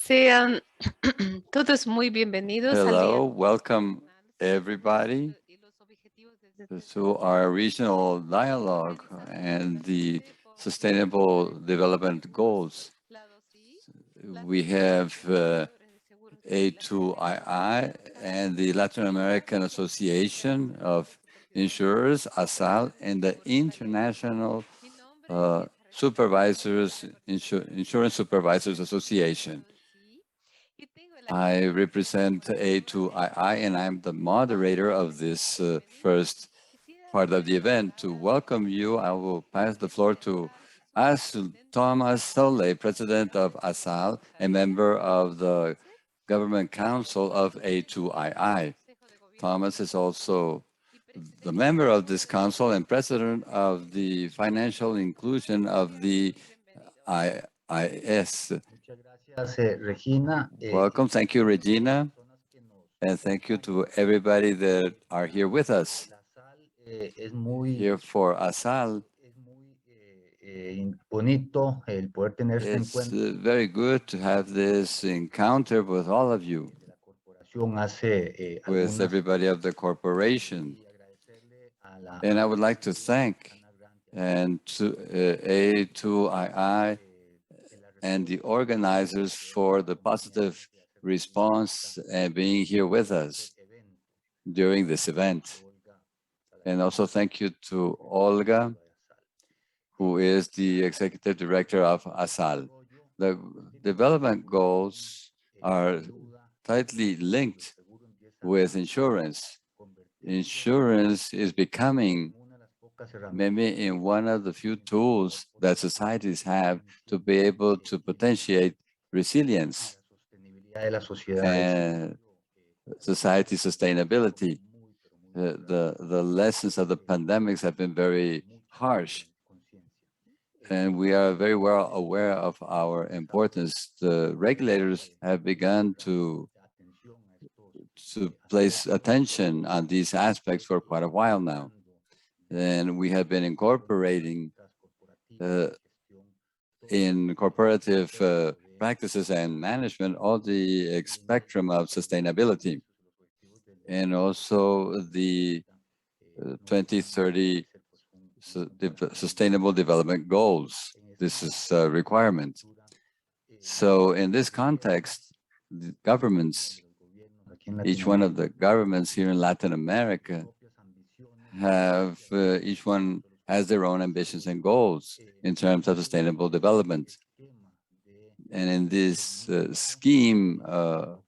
Sean todos muy bienvenidos al día Hello, welcome everybody to our regional dialogue and the Sustainable Development Goals. We have A2ii and the Latin American Association of Insurers, ASSAL, and the International Insurance Supervisors Association. I represent A2ii, and I'm the moderator of this first part of the event. To welcome you, I will pass the floor to Thomas Solle, President of ASSAL, a member of the Government Council of A2ii. Thomas is also the member of this council and president of the financial inclusion of the IIS. Welcome. Thank you, Regina. And thank you to everybody that are here with us. Here for ASSAL, it's very good to have this encounter with all of you, with everybody of the corporation. And I would like to thank and to A2ii and the organizers for the positive response and being here with us during this event. And also thank you to Olga, who is the Executive Director of ASSAL. The development goals are tightly linked with insurance. Insurance is becoming maybe in one of the few tools that societies have to be able to potentiate resilience and society sustainability. The lessons of the pandemics have been very harsh, and we are very well aware of our importance. The regulators have begun to place attention on these aspects for quite a while now. And we have been incorporating in corporative practices and management all the spectrum of sustainability, and also the 2030 Sustainable Development Goals. This is a requirement. So in this context, the governments, each one of the governments here in Latin America have, each one has their own ambitions and goals in terms of sustainable development. And in this scheme of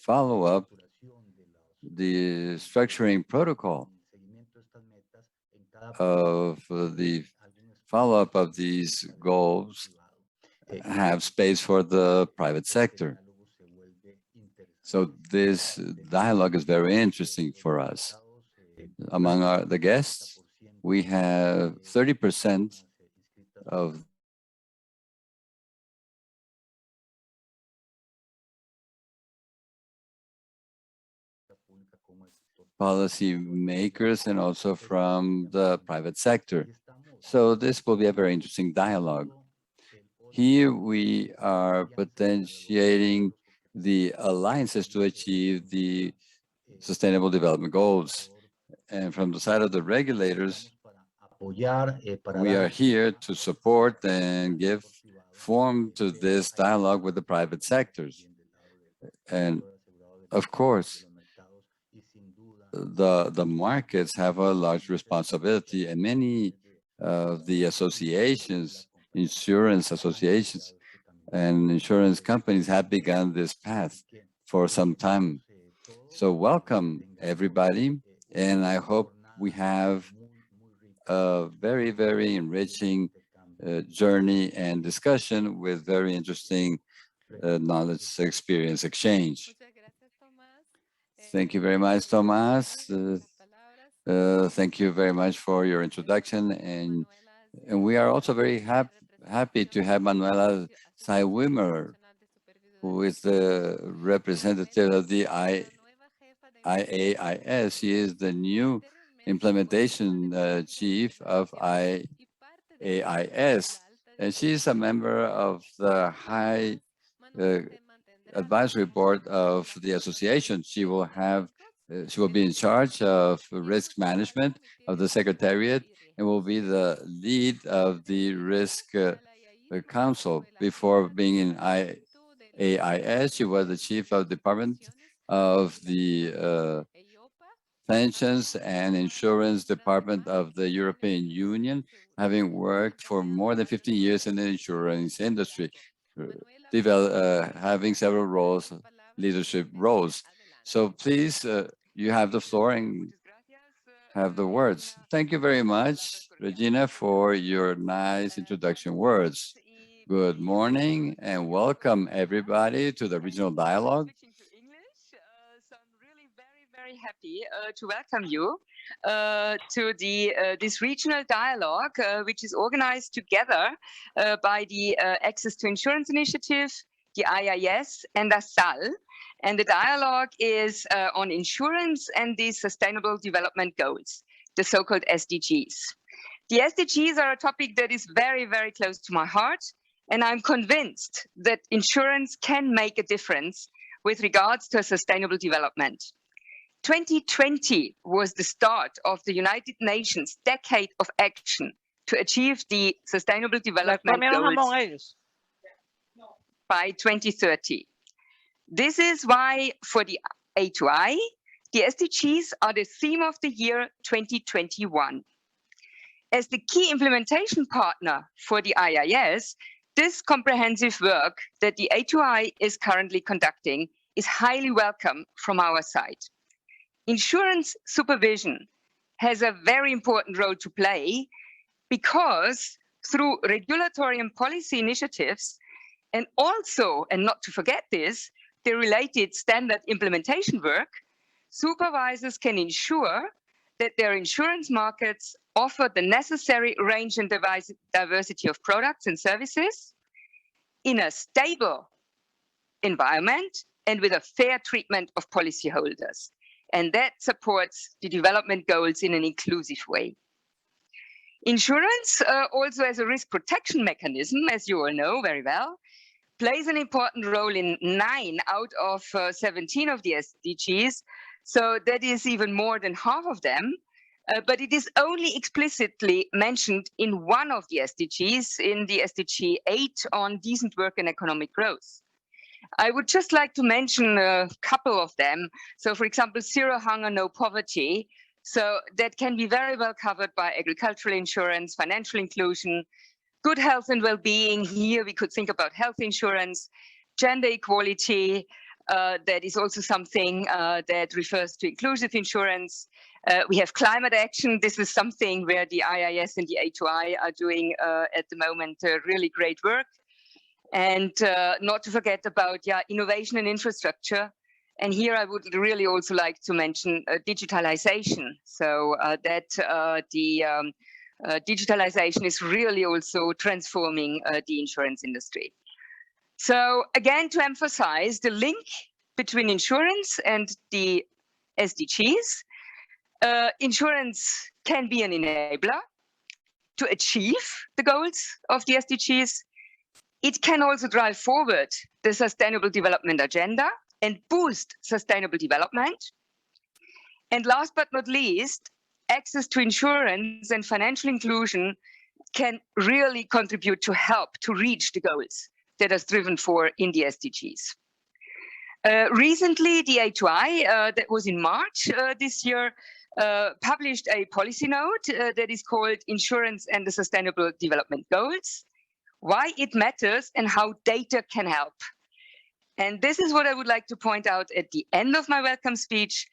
follow-up, the structuring protocol of the follow-up of these goals have space for the private sector. So this dialogue is very interesting for us. Among the guests, we have 30% of policy makers and also from the private sector. So this will be a very interesting dialogue. Here we are potentiating the alliances to achieve the Sustainable Development Goals. And from the side of the regulators, we are here to support and give form to this dialogue with the private sectors. And of course, the markets have a large responsibility, and many of the associations, insurance associations and insurance companies have begun this path for some time. So welcome everybody, and I hope we have a very, very enriching journey and discussion with very interesting knowledge experience exchange. Thank you very much, Thomas. Thank you very much for your introduction. And we are also very happy to have Manuela Saiwimmer, who is the representative of the IAIS. She is the new implementation chief of IAIS. And she's a member of the High Advisory Board of the association. She will be in charge of risk management of the Secretariat and will be the lead of the Risk Council. Before being in AIS, she was the chief of department of the Pensions and Insurance Department of the European Union, having worked for more than 15 years in the insurance industry, having several roles, leadership roles. So please, you have the floor and have the words. Thank you very much, Regina, for your nice introduction words. Good morning and welcome everybody to the Regional Dialogue. So I'm really very happy to welcome you to this regional dialogue, which is organized together by the Access to Insurance Initiative, the IIS, and ASSAL. And the dialogue is on insurance and the Sustainable Development Goals, the so-called SDGs. The SDGs are a topic that is very close to my heart, and I'm convinced that insurance can make a difference with regards to sustainable development. 2020 was the start of the United Nations Decade of Action to achieve the Sustainable Development Goals by 2030. This is why for the A2i, the SDGs are the theme of the year 2021. As the key implementation partner for the IIS, this comprehensive work that the A2i is currently conducting is highly welcome from our side. Insurance supervision has a very important role to play because through regulatory and policy initiatives, and also, and not to forget this, the related standard implementation work, supervisors can ensure that their insurance markets offer the necessary range and diversity of products and services in a stable environment and with a fair treatment of policyholders. And that supports the development goals in an inclusive way. Insurance, also as a risk protection mechanism, as you all know very well, plays an important role in 9 out of 17 of the SDGs. So that is even more than half of them. But it is only explicitly mentioned in one of the SDGs, in the SDG 8 on decent work and economic growth. I would just like to mention a couple of them. So for example, zero hunger, no poverty. So that can be very well covered by agricultural insurance, financial inclusion, good health and well-being. Here we could think about health insurance, gender equality. That is also something that refers to inclusive insurance. We have climate action. This is something where the IIS and the A2i are doing at the moment really great work. And not to forget about innovation and infrastructure. And here I would really also like to mention digitalization. So digitalization is really also transforming the insurance industry. So again, to emphasize the link between insurance and the SDGs, insurance can be an enabler to achieve the goals of the SDGs. It can also drive forward the Sustainable Development Agenda and boost sustainable development. And last but not least, access to insurance and financial inclusion can really contribute to help to reach the goals that are striven for in the SDGs. Recently, the A2i, that was in March this year, published a policy note that is called Insurance and the Sustainable Development Goals, why it matters and how data can help. And this is what I would like to point out at the end of my welcome speech.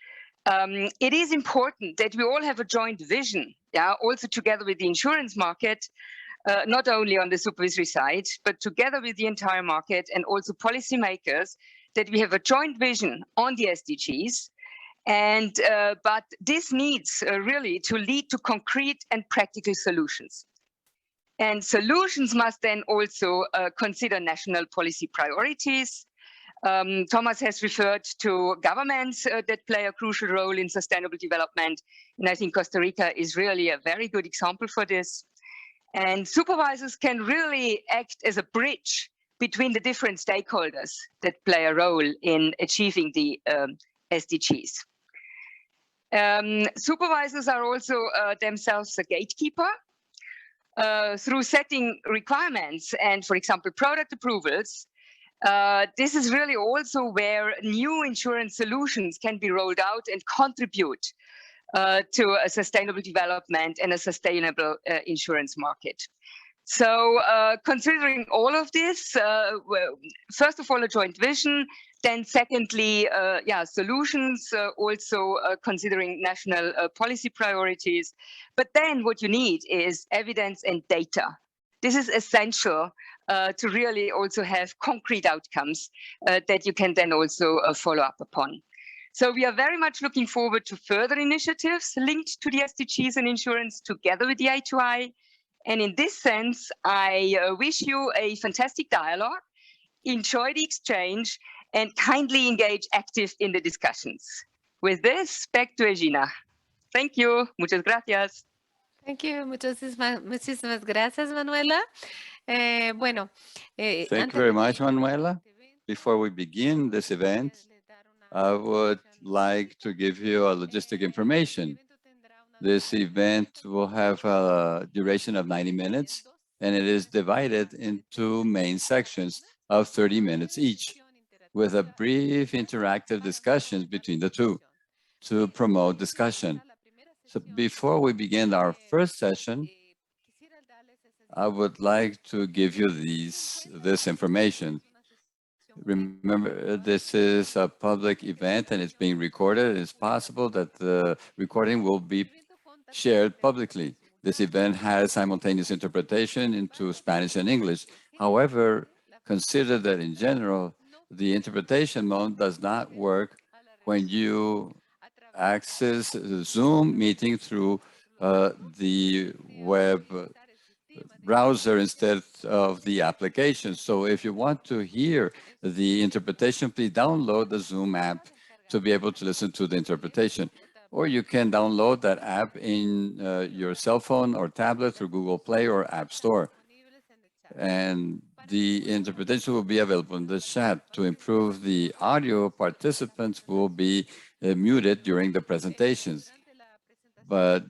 It is important that we all have a joint vision, also together with the insurance market, not only on the supervisory side, but together with the entire market and also policymakers, that we have a joint vision on the SDGs. And but this needs really to lead to concrete and practical solutions. And solutions must then also consider national policy priorities. Thomas has referred to governments that play a crucial role in sustainable development. And I think Costa Rica is really a very good example for this. And supervisors can really act as a bridge between the different stakeholders that play a role in achieving the SDGs. Supervisors are also themselves a gatekeeper through setting requirements and, for example, product approvals. This is really also where new insurance solutions can be rolled out and contribute to a sustainable development and a sustainable insurance market. So considering all of this, first of all, a joint vision, then secondly, solutions, also considering national policy priorities. But then what you need is evidence and data. This is essential to really also have concrete outcomes that you can then also follow up upon. So we are very much looking forward to further initiatives linked to the SDGs and insurance together with the A2i. And in this sense, I wish you a fantastic dialogue, enjoy the exchange, and kindly engage active in the discussions. With this, back to Egina. Thank you. Muchas gracias. Thank you. Muchísimas gracias, Manuela. Bueno, Thank you very much, Manuela. Before we begin this event, I would like to give you a logistic information. This event will have a duration of 90 minutes, and it is divided into main sections of 30 minutes each, with a brief interactive discussions between the two to promote discussion. So before we begin our first session, I would like to give you this information. Remember, this is a public event and it's being recorded. It's possible that the recording will be shared publicly. This event has simultaneous interpretation into Spanish and English. However, consider that in general, the interpretation mode does not work when you access the Zoom meeting through the web browser instead of the application. So if you want to hear the interpretation, please download the Zoom app to be able to listen to the interpretation. Or you can download that app in your cell phone or tablet through Google Play or App Store. And the interpretation will be available in the chat. To improve the audio, participants will be muted during the presentations. But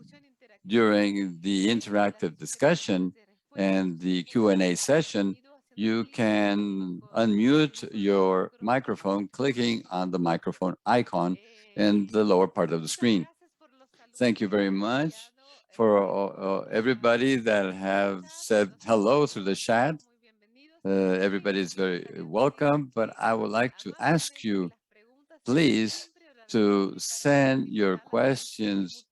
during the interactive discussion and the Q&A session, you can unmute your microphone clicking on the microphone icon in the lower part of the screen. Thank you very much for everybody that have said hello through the chat. Everybody is very welcome, but I would like to ask you, please, to send your questions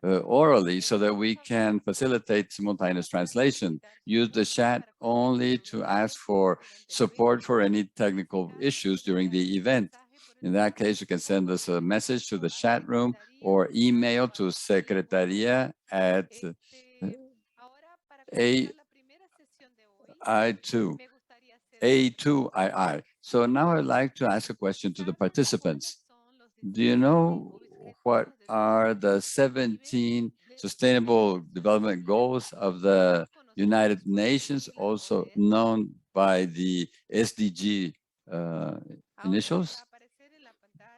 orally so that we can facilitate simultaneous translation. Use the chat only to ask for support for any technical issues during the event. In that case, you can send us a message to the chat room or email to secretaria at A2ii. So now I'd like to ask a question to the participants. Do you know what are the 17 Sustainable Development Goals of the United Nations, also known by the SDG initials?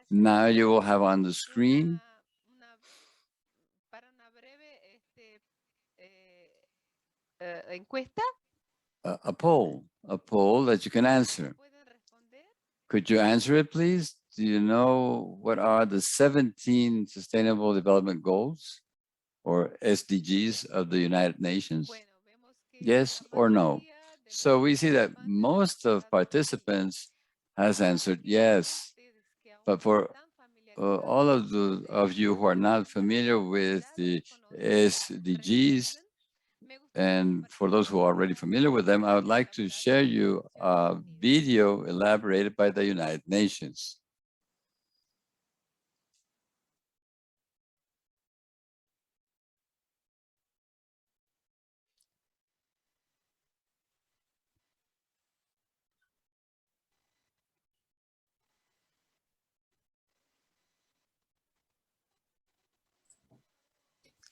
Now you will have on the screen a poll that you can answer. Could you answer it, please? Do you know what are the 17 Sustainable Development Goals or SDGs of the United Nations? Yes or no? So we see that most of participants has answered yes, but for all of you who are not familiar with the SDGs, and for those who are already familiar with them, I would like to share you a video elaborated by the United Nations.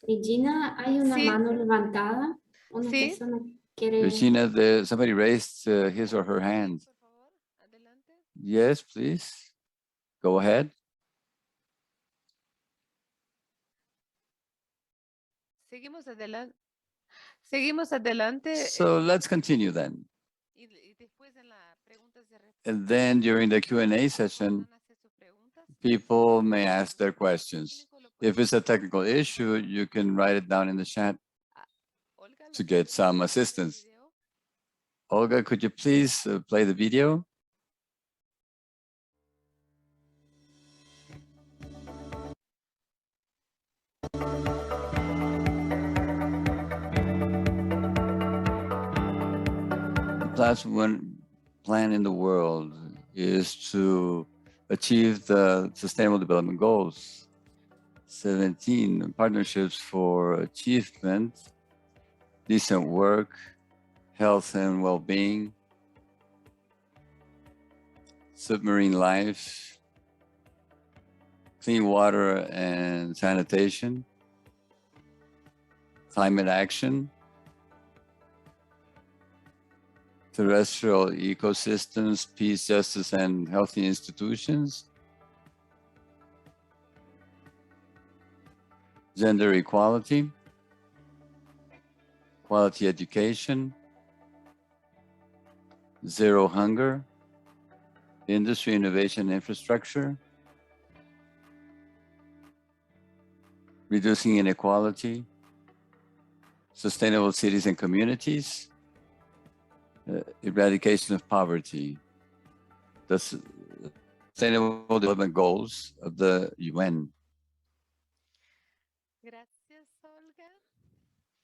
Regina, hay una mano levantada. Una Sí. persona quiere. Regina, somebody raised his or her hand. Por favor, adelante. Yes, please. Go ahead. Seguimos adelante. Seguimos adelante. So let's continue then. Y después en la preguntas y respuestas, And then during the Q&A session, podrán hacer sus preguntas. people may ask their questions. Técnico lo puede If it's a hacer. technical issue, you can write it down in the chat Olga, to ¿lo get puede some poner el assistance. video? Olga, could you please play the video? The last one plan in the world is to achieve the Sustainable Development Goals. 17 partnerships for achievement, decent work, health and well-being, submarine life, clean water and sanitation, climate action, terrestrial ecosystems, peace, justice, and healthy institutions, gender equality, quality education, zero hunger, industry, innovation, infrastructure, reducing inequality, sustainable cities and communities, eradication of poverty, the Sustainable Development Goals of the UN. Gracias, Olga.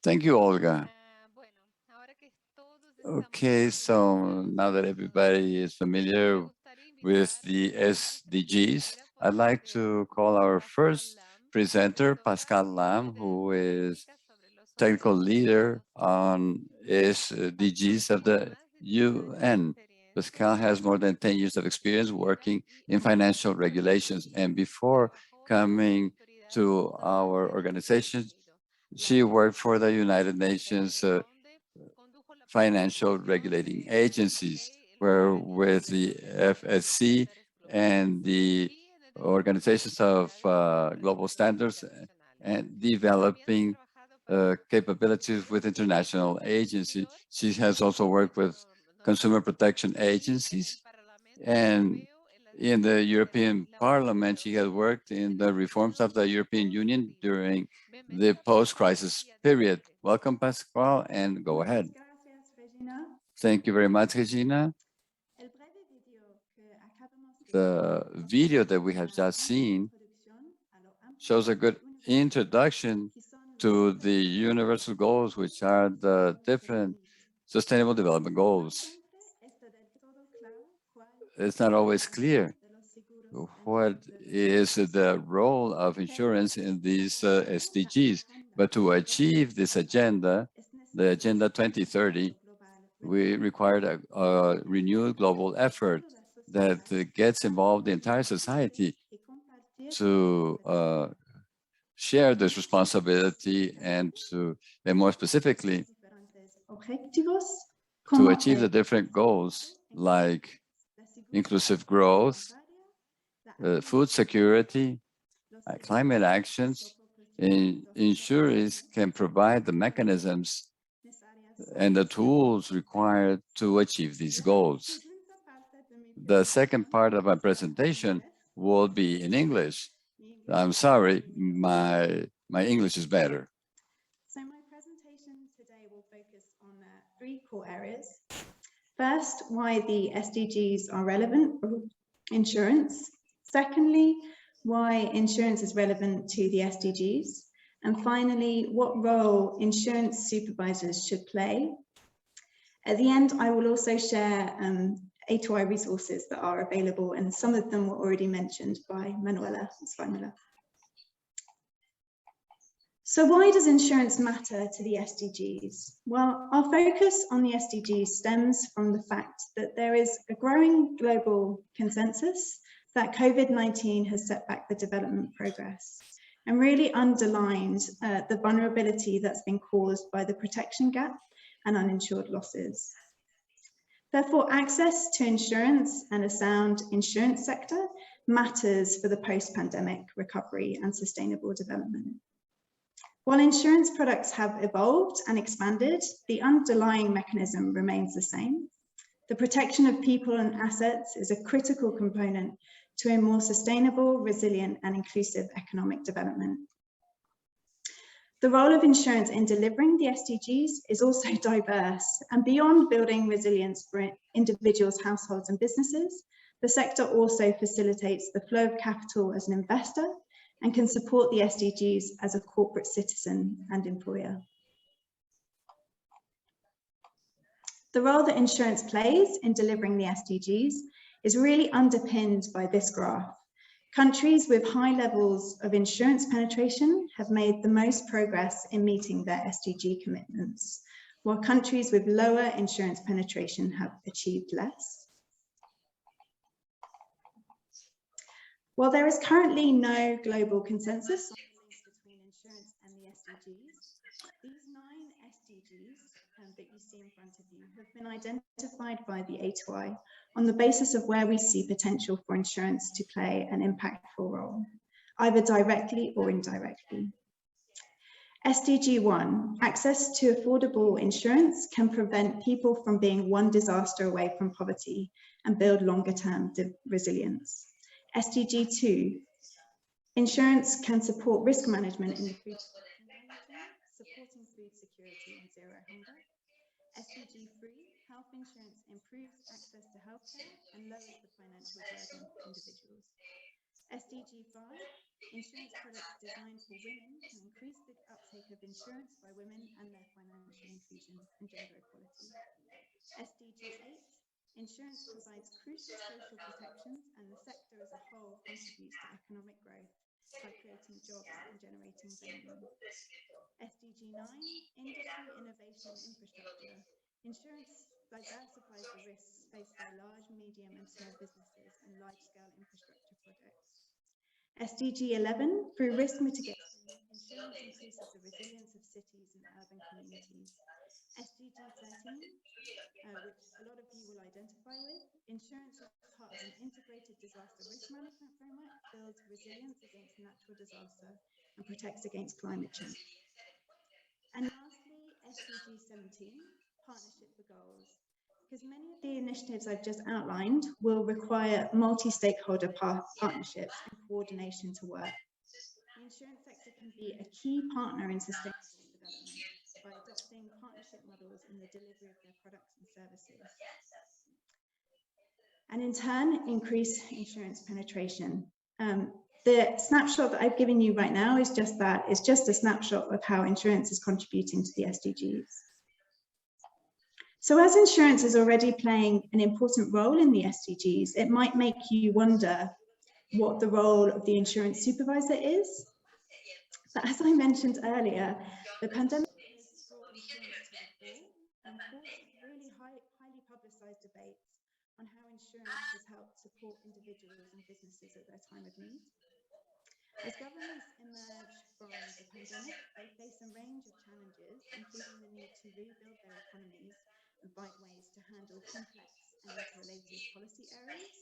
Thank you, Olga. Bueno, ahora que todos estamos Okay, so now that familiarizados, everybody is familiar me gustaría with invitar the a nuestra SDGs, primera I'd like ponente, to call our Pascal first Lam, presenter, sobre Pascal los Lam, líderes who is técnicas sobre los technical objetivos leader asociados. on SDGs of the UN. Pascal has more than 10 years of experience working in financial regulations, and before coming to our organization, she worked for the United Nations financial regulating agencies, where with the FSC and the organizations of global standards and developing capabilities with international agencies. She has also worked with consumer protection agencies, and in the European Parliament, she has worked in the reforms of the European Union during the post-crisis period. Welcome, Pascal, and go ahead. Gracias, Regina. Thank you very much, Regina. El breve video que acabamos de The ver video that we have just seen shows a good introduction to the universal goals, which are the different sustainable development goals. It's not always clear what is the role of insurance in these SDGs, but to achieve this agenda, the Agenda 2030, we required a renewed global effort that gets involved the entire society to share this responsibility and more specifically, to achieve the different goals like inclusive growth, food security, climate actions. Insurance can provide the mechanisms and the tools required to achieve these goals. The second part of my presentation will be in English. I'm sorry, my English is better. So my presentation today will focus on three core areas. First, why the SDGs are relevant for insurance. Secondly, why insurance is relevant to the SDGs. And finally, what role insurance supervisors should play. At the end, I will also share A2i resources that are available, and some of them were already mentioned by Manuela. So why does insurance matter to the SDGs? Well, our focus on the SDGs stems from the fact that there is a growing global consensus that COVID-19 has set back the development progress. and really underlined the vulnerability that's been caused by the protection gap and uninsured losses. Therefore, access to insurance and a sound insurance sector matters for the post-pandemic recovery and sustainable development. While insurance products have evolved and expanded, the underlying mechanism remains the same. The protection of people and assets is a critical component to a more sustainable, resilient, and inclusive economic development. The role of insurance in delivering the SDGs is also diverse, and beyond building resilience for individuals, households, and businesses, the sector also facilitates the flow of capital as an investor and can support the SDGs as a corporate citizen and employer. The role that insurance plays in delivering the SDGs is really underpinned by this graph. Countries with high levels of insurance penetration have made the most progress in meeting their SDG commitments, while countries with lower insurance penetration have achieved less. While there is currently no global consensus on the link between insurance and the SDGs, these 9 SDGs that you see in front of you have been identified by the A2i on the basis of where we see potential for insurance to play an impactful role, either directly or indirectly. SDG 1, access to affordable insurance can prevent people from being one disaster away from poverty and build longer-term resilience. SDG 2, insurance can support risk management in the food supply chain, supporting food security and zero hunger. SDG 3, health insurance improves access to healthcare and lowers the financial burden for individuals. SDG 5, insurance products designed for women can increase the uptake of insurance by women and their financial inclusion and gender equality. SDG 8, insurance provides crucial social protections and the sector as a whole contributes to economic growth by creating jobs and generating value. SDG 9, industry, innovation and infrastructure. Insurance diversifies the risks faced by large, medium and small businesses and large-scale infrastructure projects. SDG 11, through risk mitigation, insurance increases the resilience of cities and urban communities. SDG 13, which a lot of you will identify with, insurance as part of an integrated disaster risk management framework builds resilience against natural disaster and protects against climate change. And lastly, SDG 17, partnership for goals. Because many of the initiatives I've just outlined will require multi-stakeholder partnerships and coordination to work. The insurance sector can be a key partner in sustainable development by adopting partnership models in the delivery of their products and services. And in turn, increase insurance penetration. The snapshot that I've given you right now is just that. It's just a snapshot of how insurance is contributing to the SDGs. So as insurance is already playing an important role in the SDGs, it might make you wonder what the role of the insurance supervisor is. But as I mentioned earlier, the pandemic has brought insurance to the fore and forced really highly publicized debates on how insurance has helped support individuals and businesses at their time of need. As governments emerge from the pandemic, they face a range of challenges, including the need to rebuild their economies and find ways to handle complex and interrelated policy areas.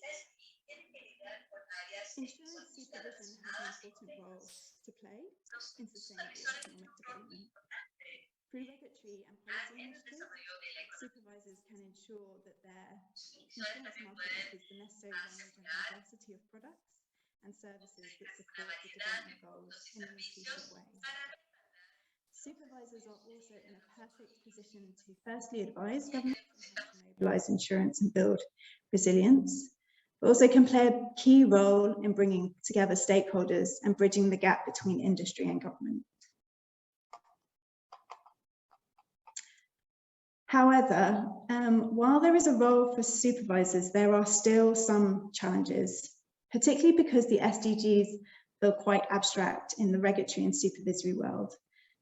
Insurance supervision has an important role to play in sustainable economic development. Through regulatory and policy initiatives, supervisors can ensure that their insurance market offers the necessary range and diversity of products and services that support the development goals in an inclusive way. Supervisors are also in a perfect position to firstly advise governments on how to mobilise insurance and build resilience, but also can play a key role in bringing together stakeholders and bridging the gap between industry and government. However, while there is a role for supervisors, there are still some challenges, particularly because the SDGs feel quite abstract in the regulatory and supervisory world.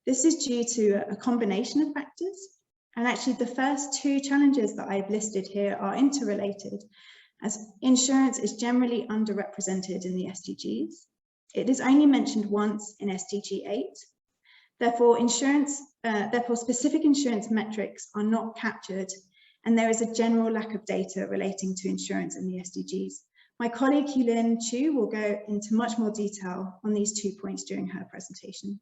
This is due to a combination of factors, and actually the first 2 challenges that I've listed here are interrelated, as insurance is generally underrepresented in the SDGs. It is only mentioned once in SDG 8. Therefore, specific insurance metrics are not captured, and there is a general lack of data relating to insurance in the SDGs. My colleague Yulin Chu will go into much more detail on these 2 points during her presentation.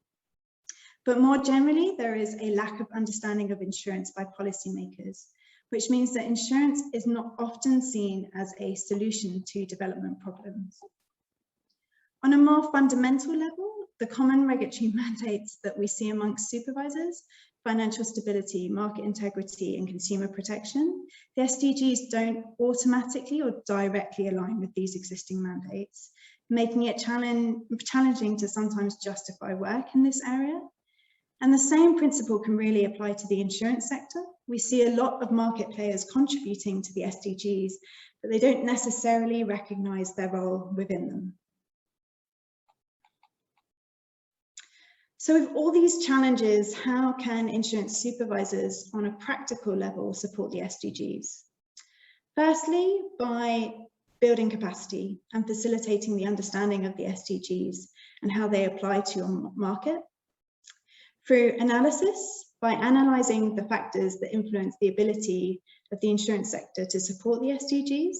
But more generally, there is a lack of understanding of insurance by policymakers, which means that insurance is not often seen as a solution to development problems. On a more fundamental level, the common regulatory mandates that we see amongst supervisors, financial stability, market integrity, and consumer protection, the SDGs don't automatically or directly align with these existing mandates, making it challenging to sometimes justify work in this area. And the same principle can really apply to the insurance sector. We see a lot of market players contributing to the SDGs, but they don't necessarily recognize their role within them. So with all these challenges, how can insurance supervisors on a practical level support the SDGs? Firstly, by building capacity and facilitating the understanding of the SDGs and how they apply to your market. Through analysis, by analysing the factors that influence the ability of the insurance sector to support the SDGs.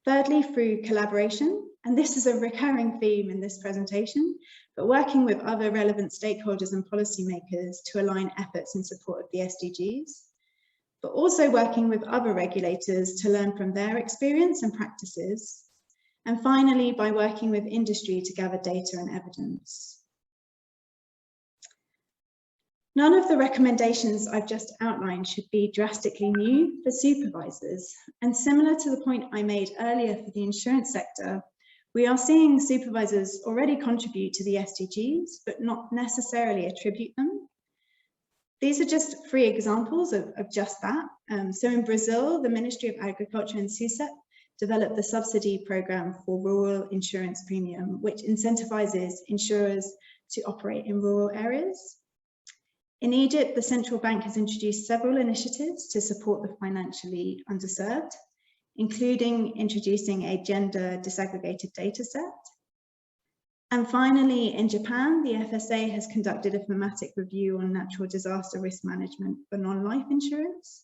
Thirdly, through collaboration, and this is a recurring theme in this presentation, but working with other relevant stakeholders and policymakers to align efforts in support of the SDGs, but also working with other regulators to learn from their experience and practices. And finally, by working with industry to gather data and evidence. None of the recommendations I've just outlined should be drastically new for supervisors. And similar to the point I made earlier for the insurance sector, we are seeing supervisors already contribute to the SDGs, but not necessarily attribute them. These are just 3 examples of just that. So in Brazil, the Ministry of Agriculture and SUSEP developed the subsidy program for rural insurance premium, which incentivizes insurers to operate in rural areas. In Egypt, the central bank has introduced several initiatives to support the financially underserved, including introducing a gender disaggregated data set. And finally, in Japan, the FSA has conducted a thematic review on natural disaster risk management for non-life insurance.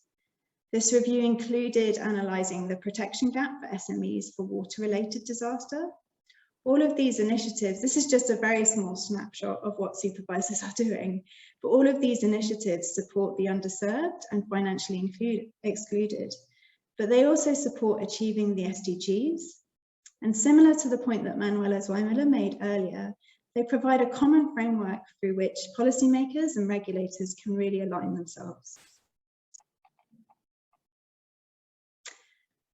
This review included analysing the protection gap for SMEs for water-related disaster. All of these initiatives, this is just a very small snapshot of what supervisors are doing, but all of these initiatives support the underserved and financially excluded, but they also support achieving the SDGs. And similar to the point that Manuela Zweimiller made earlier, they provide a common framework through which policymakers and regulators can really align themselves.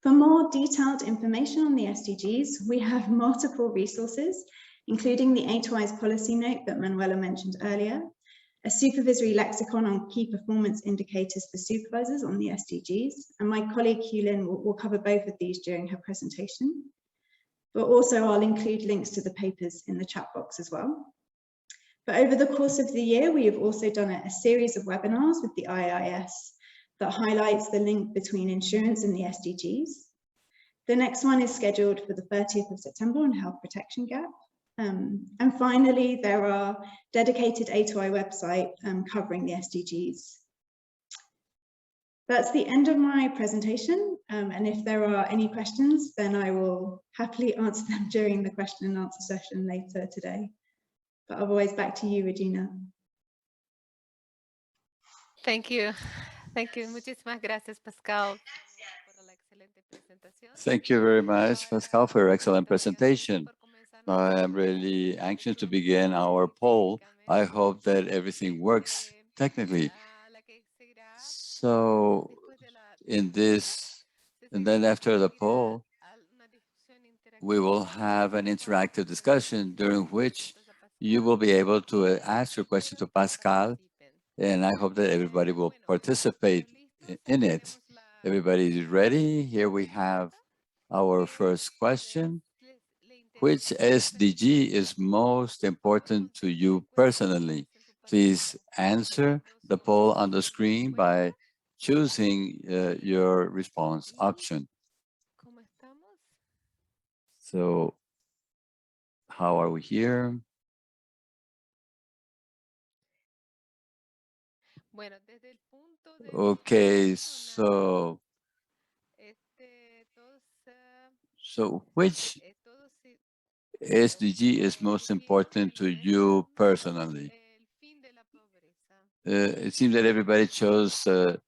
For more detailed information on the SDGs, we have multiple resources, including the A2i's policy note that Manuela mentioned earlier, a supervisory lexicon on key performance indicators for supervisors on the SDGs, and my colleague Yulin will cover both of these during her presentation. But also I'll include links to the papers in the chat box as well. But over the course of the year, we have also done a series of webinars with the IAIS that highlights the link between insurance and the SDGs. The next one is scheduled for the 30th of September on health protection gap. And finally, there are dedicated A2i website covering the SDGs. That's the end of my presentation. And if there are any questions, then I will happily answer them during the question and answer session later today. But otherwise, back to you, Regina. Thank you. Thank you. Muchísimas gracias, Pascal. Thank you very much, Pascal, for your excellent presentation. I am really anxious to begin our poll. I hope that everything works technically. So in this, and then after the poll, we will have an interactive discussion during which you will be able to ask your question to Pascal, and I hope that everybody will participate in it. Everybody is ready? Here we have our first question. Which SDG is most important to you personally? Please answer the poll on the screen by choosing your response option. So How are we here? Bueno, desde el punto de Okay, vista personal, so todos, which todos SDG is most important to you personally? el fin de la pobreza. It seems that everybody chose A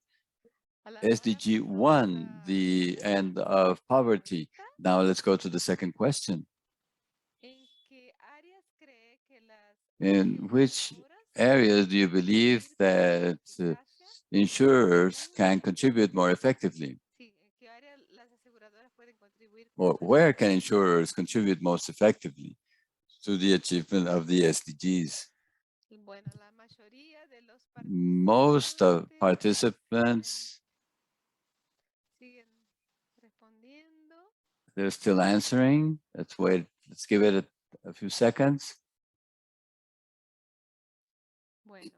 la hora SDG de 1, the preguntar end of poverty. pregunta, Now let's go to the second question. ¿en qué áreas cree que las In which aseguradoras areas do you believe contribuir con that más eficacia? insurers can contribute more effectively? Sí, ¿en qué área las aseguradoras pueden contribuir con Or más where can eficacia? insurers contribute most effectively to the achievement of the SDGs? Bueno, la mayoría de los Most of participantes participants, siguen respondiendo. they're still answering. Let's wait, let's give it a few seconds. Bueno.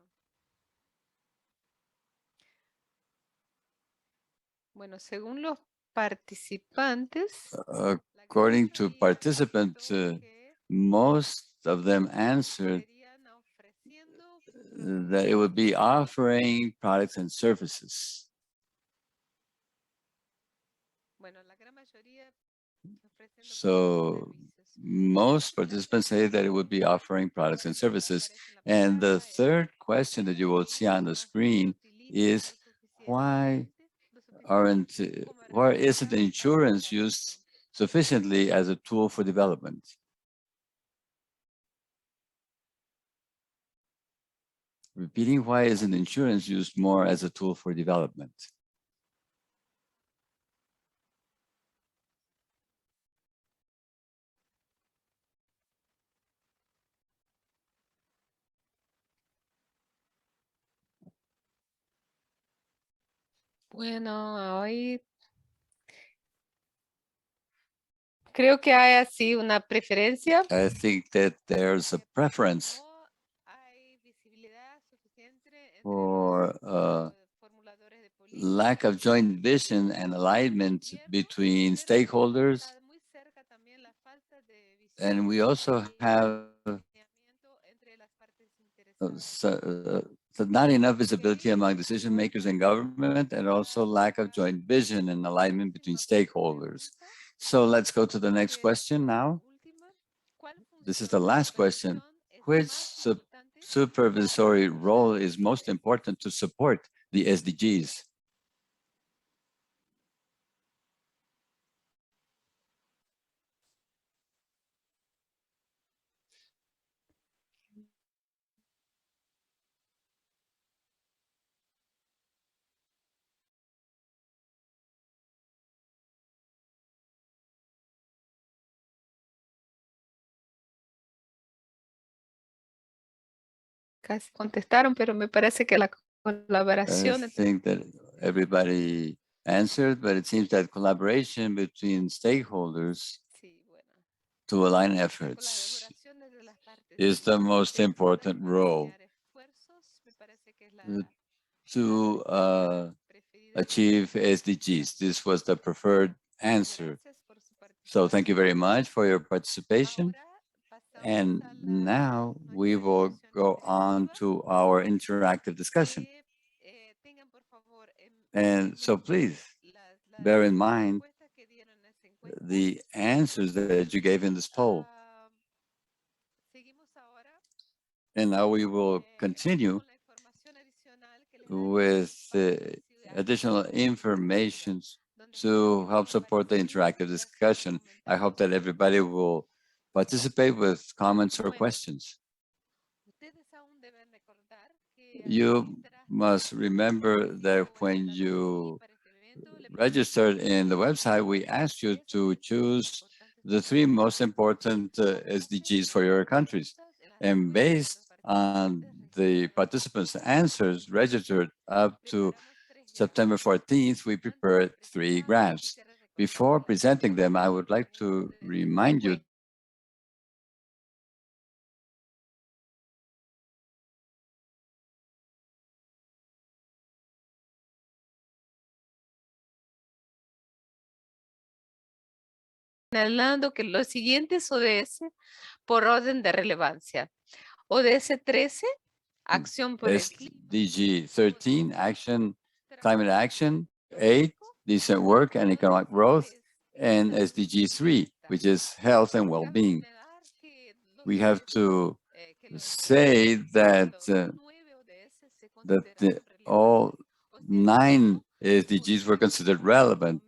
Bueno, según los participantes, la gran According to mayoría participants, contestó que most of them answered serían ofreciendo that it would be productos offering products and services. Bueno, la gran mayoría ofreciendo productos So y servicios. most participants say that it would be offering products and services. And the third question that you will see on the screen is why isn't insurance used sufficiently as a tool for development? Repeating, why isn't insurance used more as a tool for development? Bueno, hoy creo que hay así una preferencia. I think that there's a preference No hay visibilidad suficiente entre for los formuladores de política lack of joint vision and alignment between pero stakeholders. está muy cerca también la falta de And we visión also y have alineamiento entre las partes interesadas. so not enough visibility among decision makers and government, and also lack of joint vision and alignment between stakeholders. So let's go to the next question now. This is the last question. Which supervisory role is most important to support the SDGs? Casi contestaron, pero me parece que la I colaboración think that everybody answered, but it seems that collaboration between stakeholders sí, bueno, to align la efforts colaboración desde las partes is the most interesadas important para role alinear esfuerzos, me parece que es la to preferida. achieve SDGs. This was the preferred answer. Gracias por su So thank you very participación. much for your participation. Ahora pasamos And a now we nuestra will discusión go on interactiva. to our interactive discussion. Tengan por favor And so please las bear in mind respuestas que dieron en esa encuesta. the answers that you gave in this poll. Seguimos ahora And now we will continue con la información adicional que les with additional information to help support the interactive discussion. I hope that everybody will participate with comments or questions. Ustedes aún deben recordar que You must remember that when you registered in the website, we asked you to choose the 3 most important SDGs for your countries. And based on the participants' answers registered up to September 14th, we prepared 3 graphs. Before presenting them, I would like to remind you señalando que los siguientes ODS por orden de relevancia. ODS 13, acción por el clima. SDG 13, climate action. 8, decent work and economic growth. And SDG 3, which is health and well-being. We have to say that all 9 SDGs were considered relevant.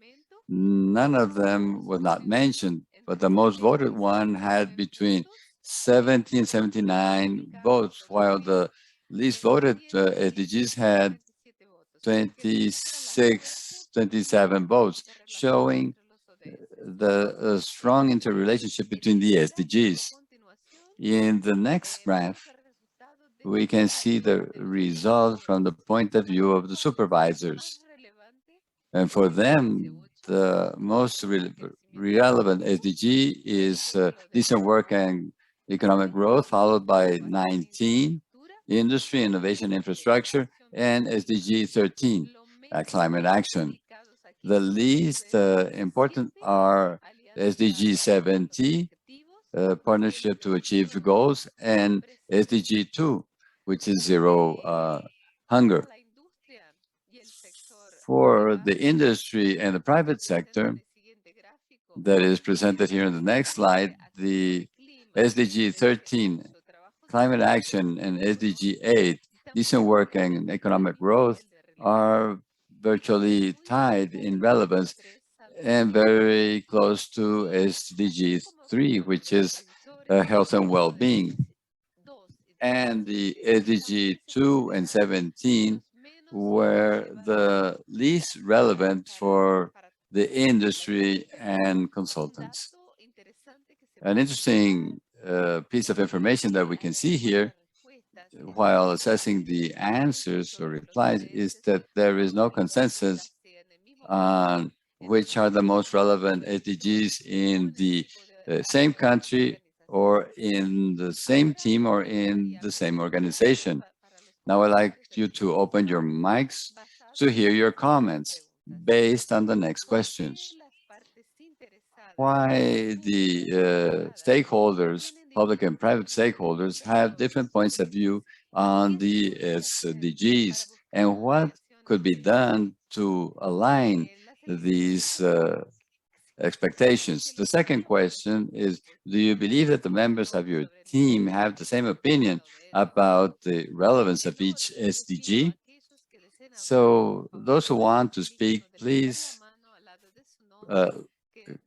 None of them was not mentioned, but the most voted one had between 70 and 79 votes, while the least voted SDGs had 27 votes, showing the strong interrelationship between the SDGs. In the next graph, we can see the result from the point of view of the supervisors. And for them, the most relevant SDG is decent work and economic growth, followed by 19, industry, innovation, infrastructure, and SDG 13, climate action. The least important are SDG 70, partnership to achieve goals, and SDG 2, which is zero hunger. For the industry and the private sector, that is presented here in the next slide, the SDG 13, climate action, and SDG 8, decent work and economic growth, are virtually tied in relevance and very close to SDG 3, which is health and well-being. And the SDG 2 and 17 were the least relevant for the industry and consultants. An interesting piece of information that we can see here while assessing the answers or replies is that there is no consensus on which are the most relevant SDGs in the same country or in the same team or in the same organization. Now I'd like you to open your mics to hear your comments based on the next questions. Why the stakeholders, public and private stakeholders, have different points of view on the SDGs, and what could be done to align these expectations. The second question is, do you believe that the members of your team have the same opinion about the relevance of each SDG? So those who want to speak, please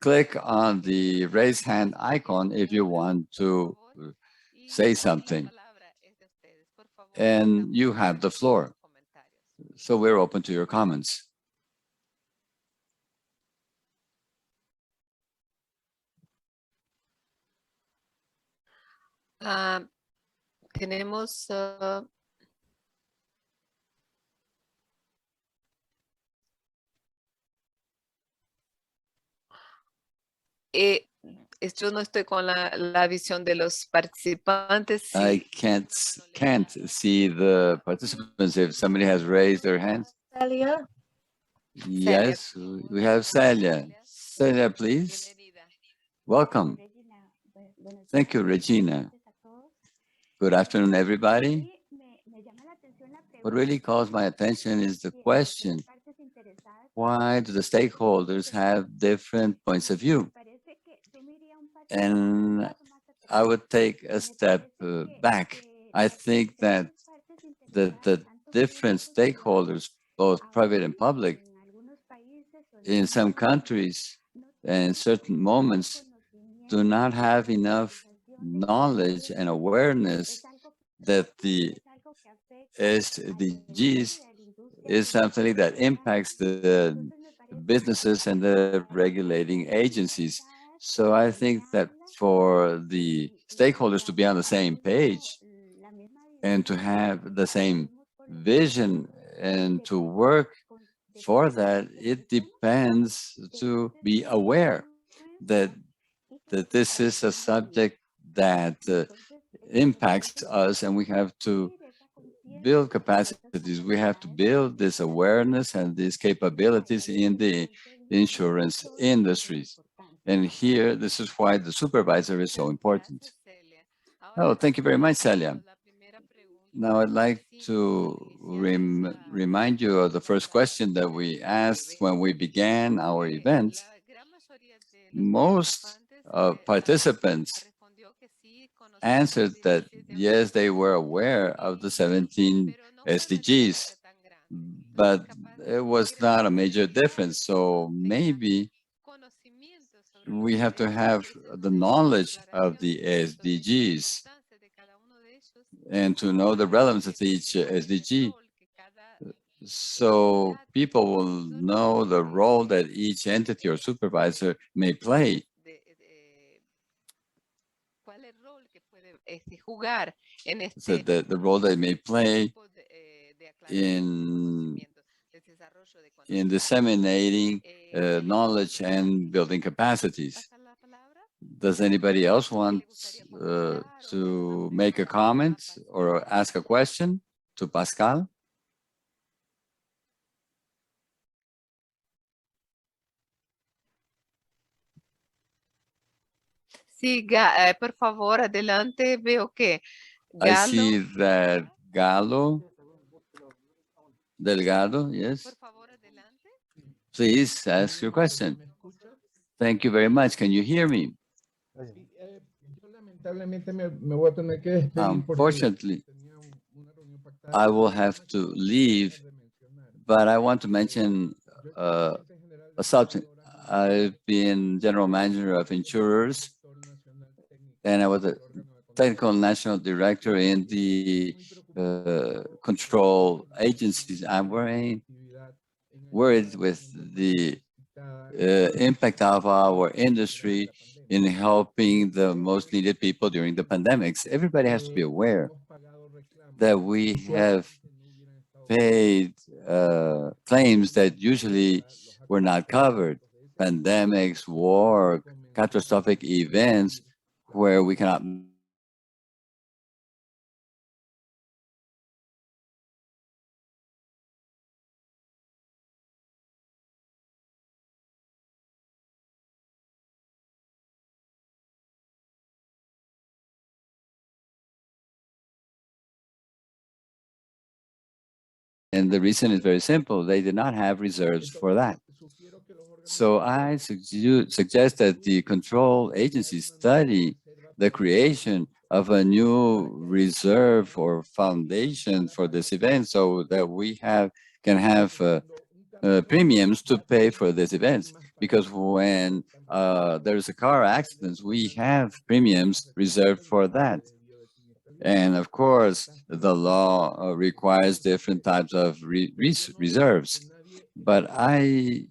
click on the raise hand icon if you want to say something. And you have the floor. So we're open to your comments. Tenemos yo no estoy con la visión de los participantes. I can't see the participants if somebody has raised their hands. Celia? Yes, we have Celia. Celia, please. Welcome. Thank you, Regina. Good afternoon, everybody. What really calls my attention is the question, why do the stakeholders have different points of view? And I would take a step back. I think that the different stakeholders, both private and public, in some countries and certain moments do not have enough knowledge and awareness that the SDGs is something that impacts the businesses and the regulating agencies. So I think that for the stakeholders to be on the same page and to have the same vision and to work for that, it depends to be aware that this is a subject that impacts us, and we have to build capacities. We have to build this awareness and these capabilities in the insurance industries. And here, this is why the supervisor is so important. Oh, thank you very much, Celia. Now, I'd like to remind you of the first question that we asked when we began our event. Most participants answered that, yes, they were aware of the 17 SDGs, but it was not a major difference. So maybe we have to have the knowledge of the SDGs and to know the relevance of each SDG. So people will know the role that each entity or supervisor may play. So the role they may play in disseminating knowledge and building capacities. Does anybody else want to make a comment or ask a question to Pascal? Sí, por favor, adelante. Veo que I see that Delgado, yes. Por favor, adelante. Please ask your question. Thank you very much. Can you hear me? Unfortunately, I will have to leave, but I want to mention a subject. I've been general manager of insurers, and I was a technical national director in the control agencies. I'm worried with the impact of our industry in helping the most needed people during the pandemics. Everybody has to be aware that we have paid claims that usually were not covered. Pandemics, war, catastrophic events where we cannot and the reason is very simple. They did not have reserves for that. So I suggest that the control agencies study the creation of a new reserve or foundation for this event so that we can have premiums to pay for these events. Because when there's a car accident, we have premiums reserved for that. And of course, the law requires different types of reserves. But I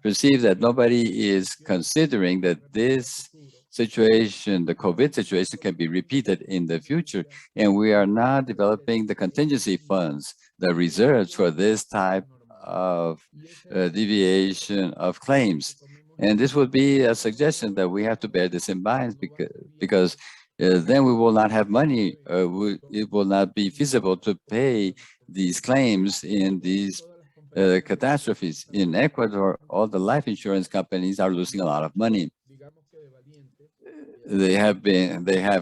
perceive that nobody is considering that this situation, the COVID situation, can be repeated in the future. And we are not developing the contingency funds, the reserves for this type of deviation of claims. And this would be a suggestion that we have to bear this in mind because then we will not have money. It will not be feasible to pay these claims in these catastrophes. In Ecuador, all the life insurance companies are losing a lot of money. They have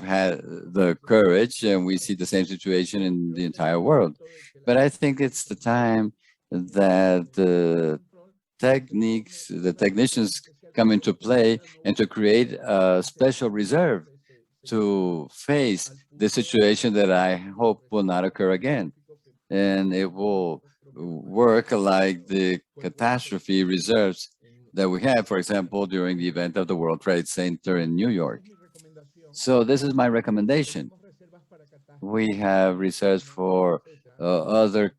had the courage, and we see the same situation in the entire world. But I think it's the time that the technicians come into play and to create a special reserve to face the situation that I hope will not occur again. And it will work like the catastrophe reserves that we have, for example, during the event of the World Trade Center in New York. So this is my recommendation. We have reserves for other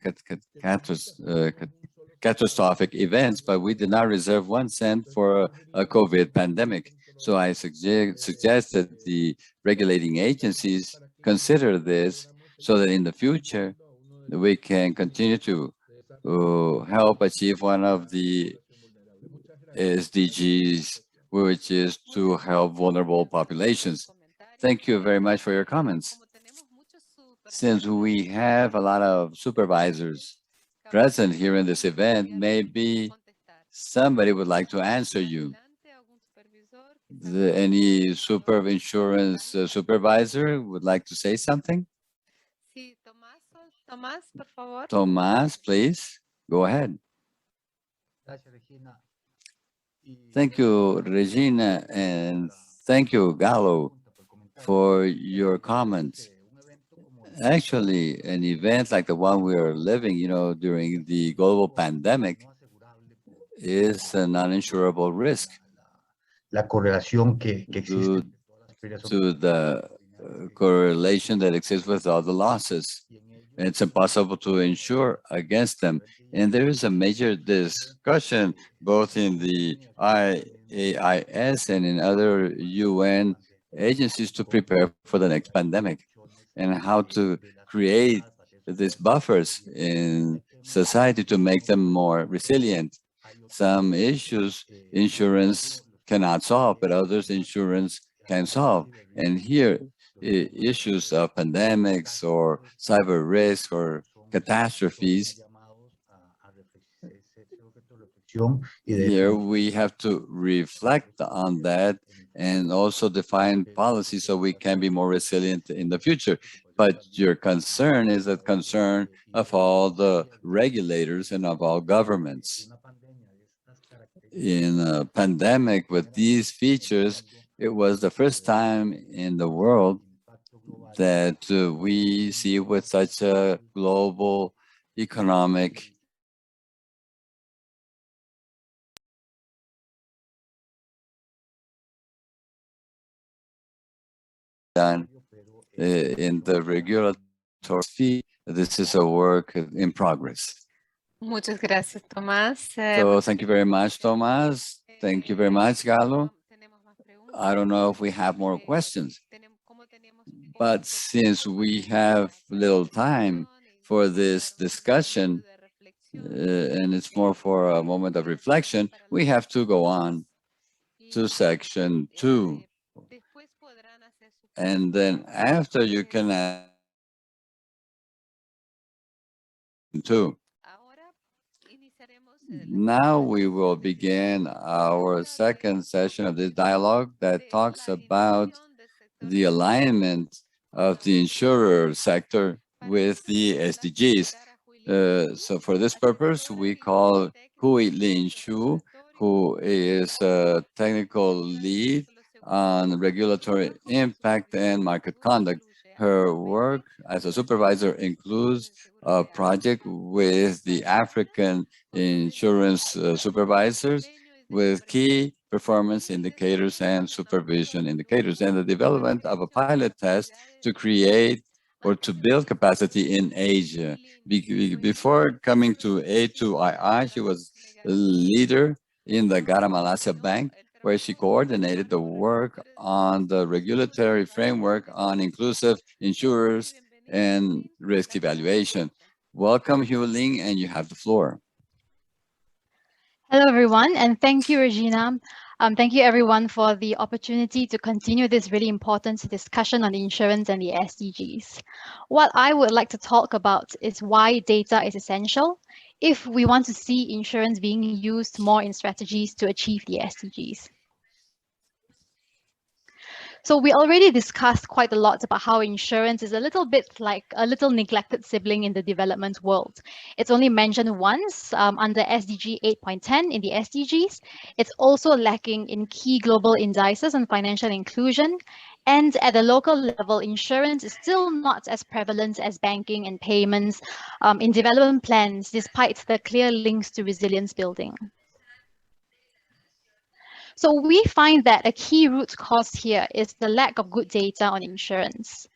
catastrophic events, but we did not reserve 1 cent for a COVID pandemic. So I suggest that the regulating agencies consider this so that in the future we can continue to help achieve one of the SDGs, which is to help vulnerable populations. Thank you very much for your comments. Since we have a lot of supervisors present here in this event, maybe somebody would like to answer you. Any insurance supervisor would like to say something? Sí, Tomás, por favor. Tomás, please, go ahead. Thank you, Regina, and thank you, Gallo, for your comments. Actually, an event like the one we are living, during the global pandemic is an uninsurable risk due to the correlation that exists with all the losses. It's impossible to insure against them. And there is a major discussion both in the IAIS and in other UN agencies to prepare for the next pandemic and how to create these buffers in society to make them more resilient. Some issues insurance cannot solve, but others insurance can solve. And here, issues of pandemics or cyber risk or catastrophes, here we have to reflect on that and also define policies so we can be more resilient in the future. But your concern is the concern of all the regulators and of all governments. In a pandemic with these features, it was the first time in the world that we see with such a global economic done in the regulatory fee. This is a work in progress. Muchas gracias, Tomás. So thank you very much, Tomás. Thank you very much, Galo. I don't know if we have more questions, but since we have little time for this discussion, and it's more for a moment of reflection, we have to go on to section 2. And then after you can ask 2. Now we will begin our second session of this dialogue that talks about the alignment of the insurer sector with the SDGs. So for this purpose, we call Hui Lin Shu, who is a technical lead on regulatory impact and market conduct. Her work as a supervisor includes a project with the African insurance supervisors with key performance indicators and supervision indicators, and the development of a pilot test to create or to build capacity in Asia. Before coming to A2ii, she was a leader in the Gara Malaysia Bank, where she coordinated the work on the regulatory framework on inclusive insurers and risk evaluation. Welcome, Hu Ling, and you have the floor. Hello, everyone, and thank you, Regina. Thank you, everyone, for the opportunity to continue this really important discussion on the insurance and the SDGs. What I would like to talk about is why data is essential if we want to see insurance being used more in strategies to achieve the SDGs. So we already discussed quite a lot about how insurance is a little bit like a little neglected sibling in the development world. It's only mentioned once under SDG 8.10 in the SDGs. It's also lacking in key global indices on financial inclusion. And at the local level, insurance is still not as prevalent as banking and payments in development plans, despite the clear links to resilience building. So we find that a key root cause here is the lack of good data on insurance.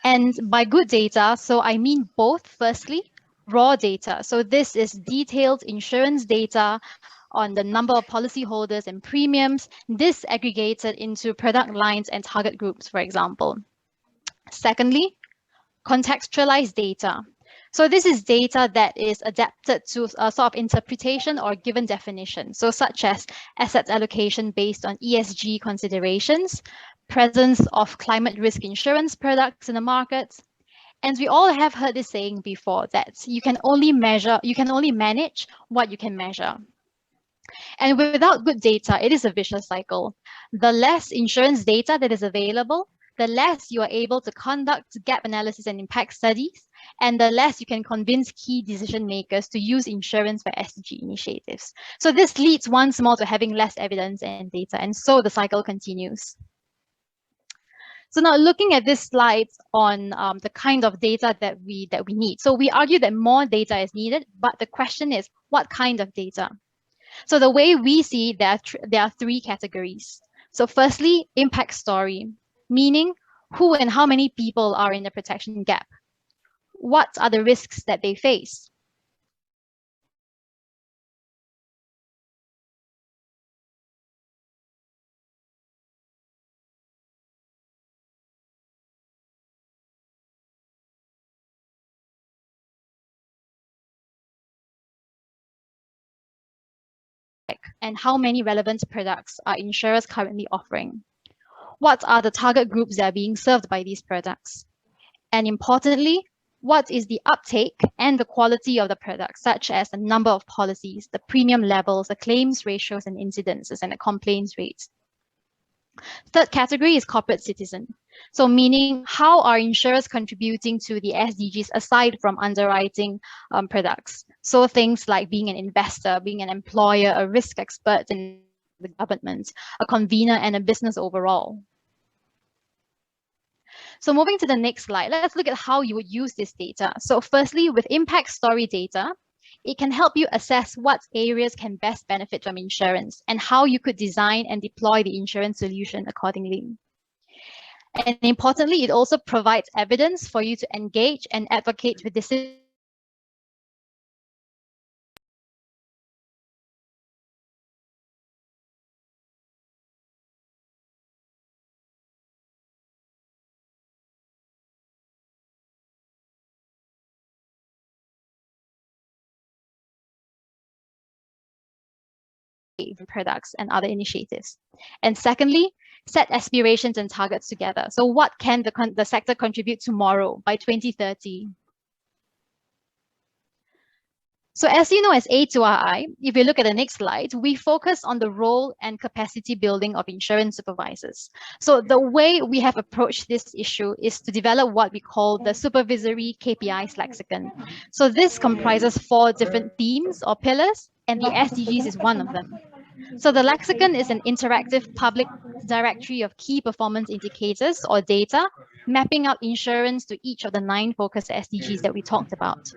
And by good data, so I mean both, firstly, raw data. So this is detailed insurance data on the number of policyholders and premiums, disaggregated into product lines and target groups, for example. Secondly, contextualized data. So this is data that is adapted to a sort of interpretation or given definition. So such as asset allocation based on ESG considerations, presence of climate risk insurance products in the market. And we all have heard this saying before that you can only manage what you can measure. And without good data, it is a vicious cycle. The less insurance data that is available, the less you are able to conduct gap analysis and impact studies, and the less you can convince key decision makers to use insurance for SDG initiatives. So this leads once more to having less evidence and data, and so the cycle continues. So now looking at this slide on the kind of data that we need. So we argue that more data is needed, but the question is, what kind of data? So the way we see there are three categories. So firstly, impact story, meaning who and how many people are in the protection gap. What are the risks that they face? And how many relevant products are insurers currently offering? What are the target groups that are being served by these products? And importantly, what is the uptake and the quality of the products, such as the number of policies, the premium levels, the claims ratios and incidences, and the complaints rates? Third category is corporate citizen. So meaning, how are insurers contributing to the SDGs aside from underwriting products? So things like being an investor, being an employer, a risk expert in the government, a convener, and a business overall. So moving to the next slide, let's look at how you would use this data. So firstly, with impact story data, it can help you assess what areas can best benefit from insurance and how you could design and deploy the insurance solution accordingly. And importantly, it also provides evidence for you to engage and advocate with decisions products and other initiatives. And secondly, set aspirations and targets together. So what can the sector contribute tomorrow by 2030? So as you know, as A2ii, if you look at the next slide, we focus on the role and capacity building of insurance supervisors. So the way we have approached this issue is to develop what we call the supervisory KPIs lexicon. So this comprises 4 different themes or pillars, and the SDGs is one of them. So the lexicon is an interactive public directory of key performance indicators or data, mapping out insurance to each of the 9 focus SDGs that we talked about.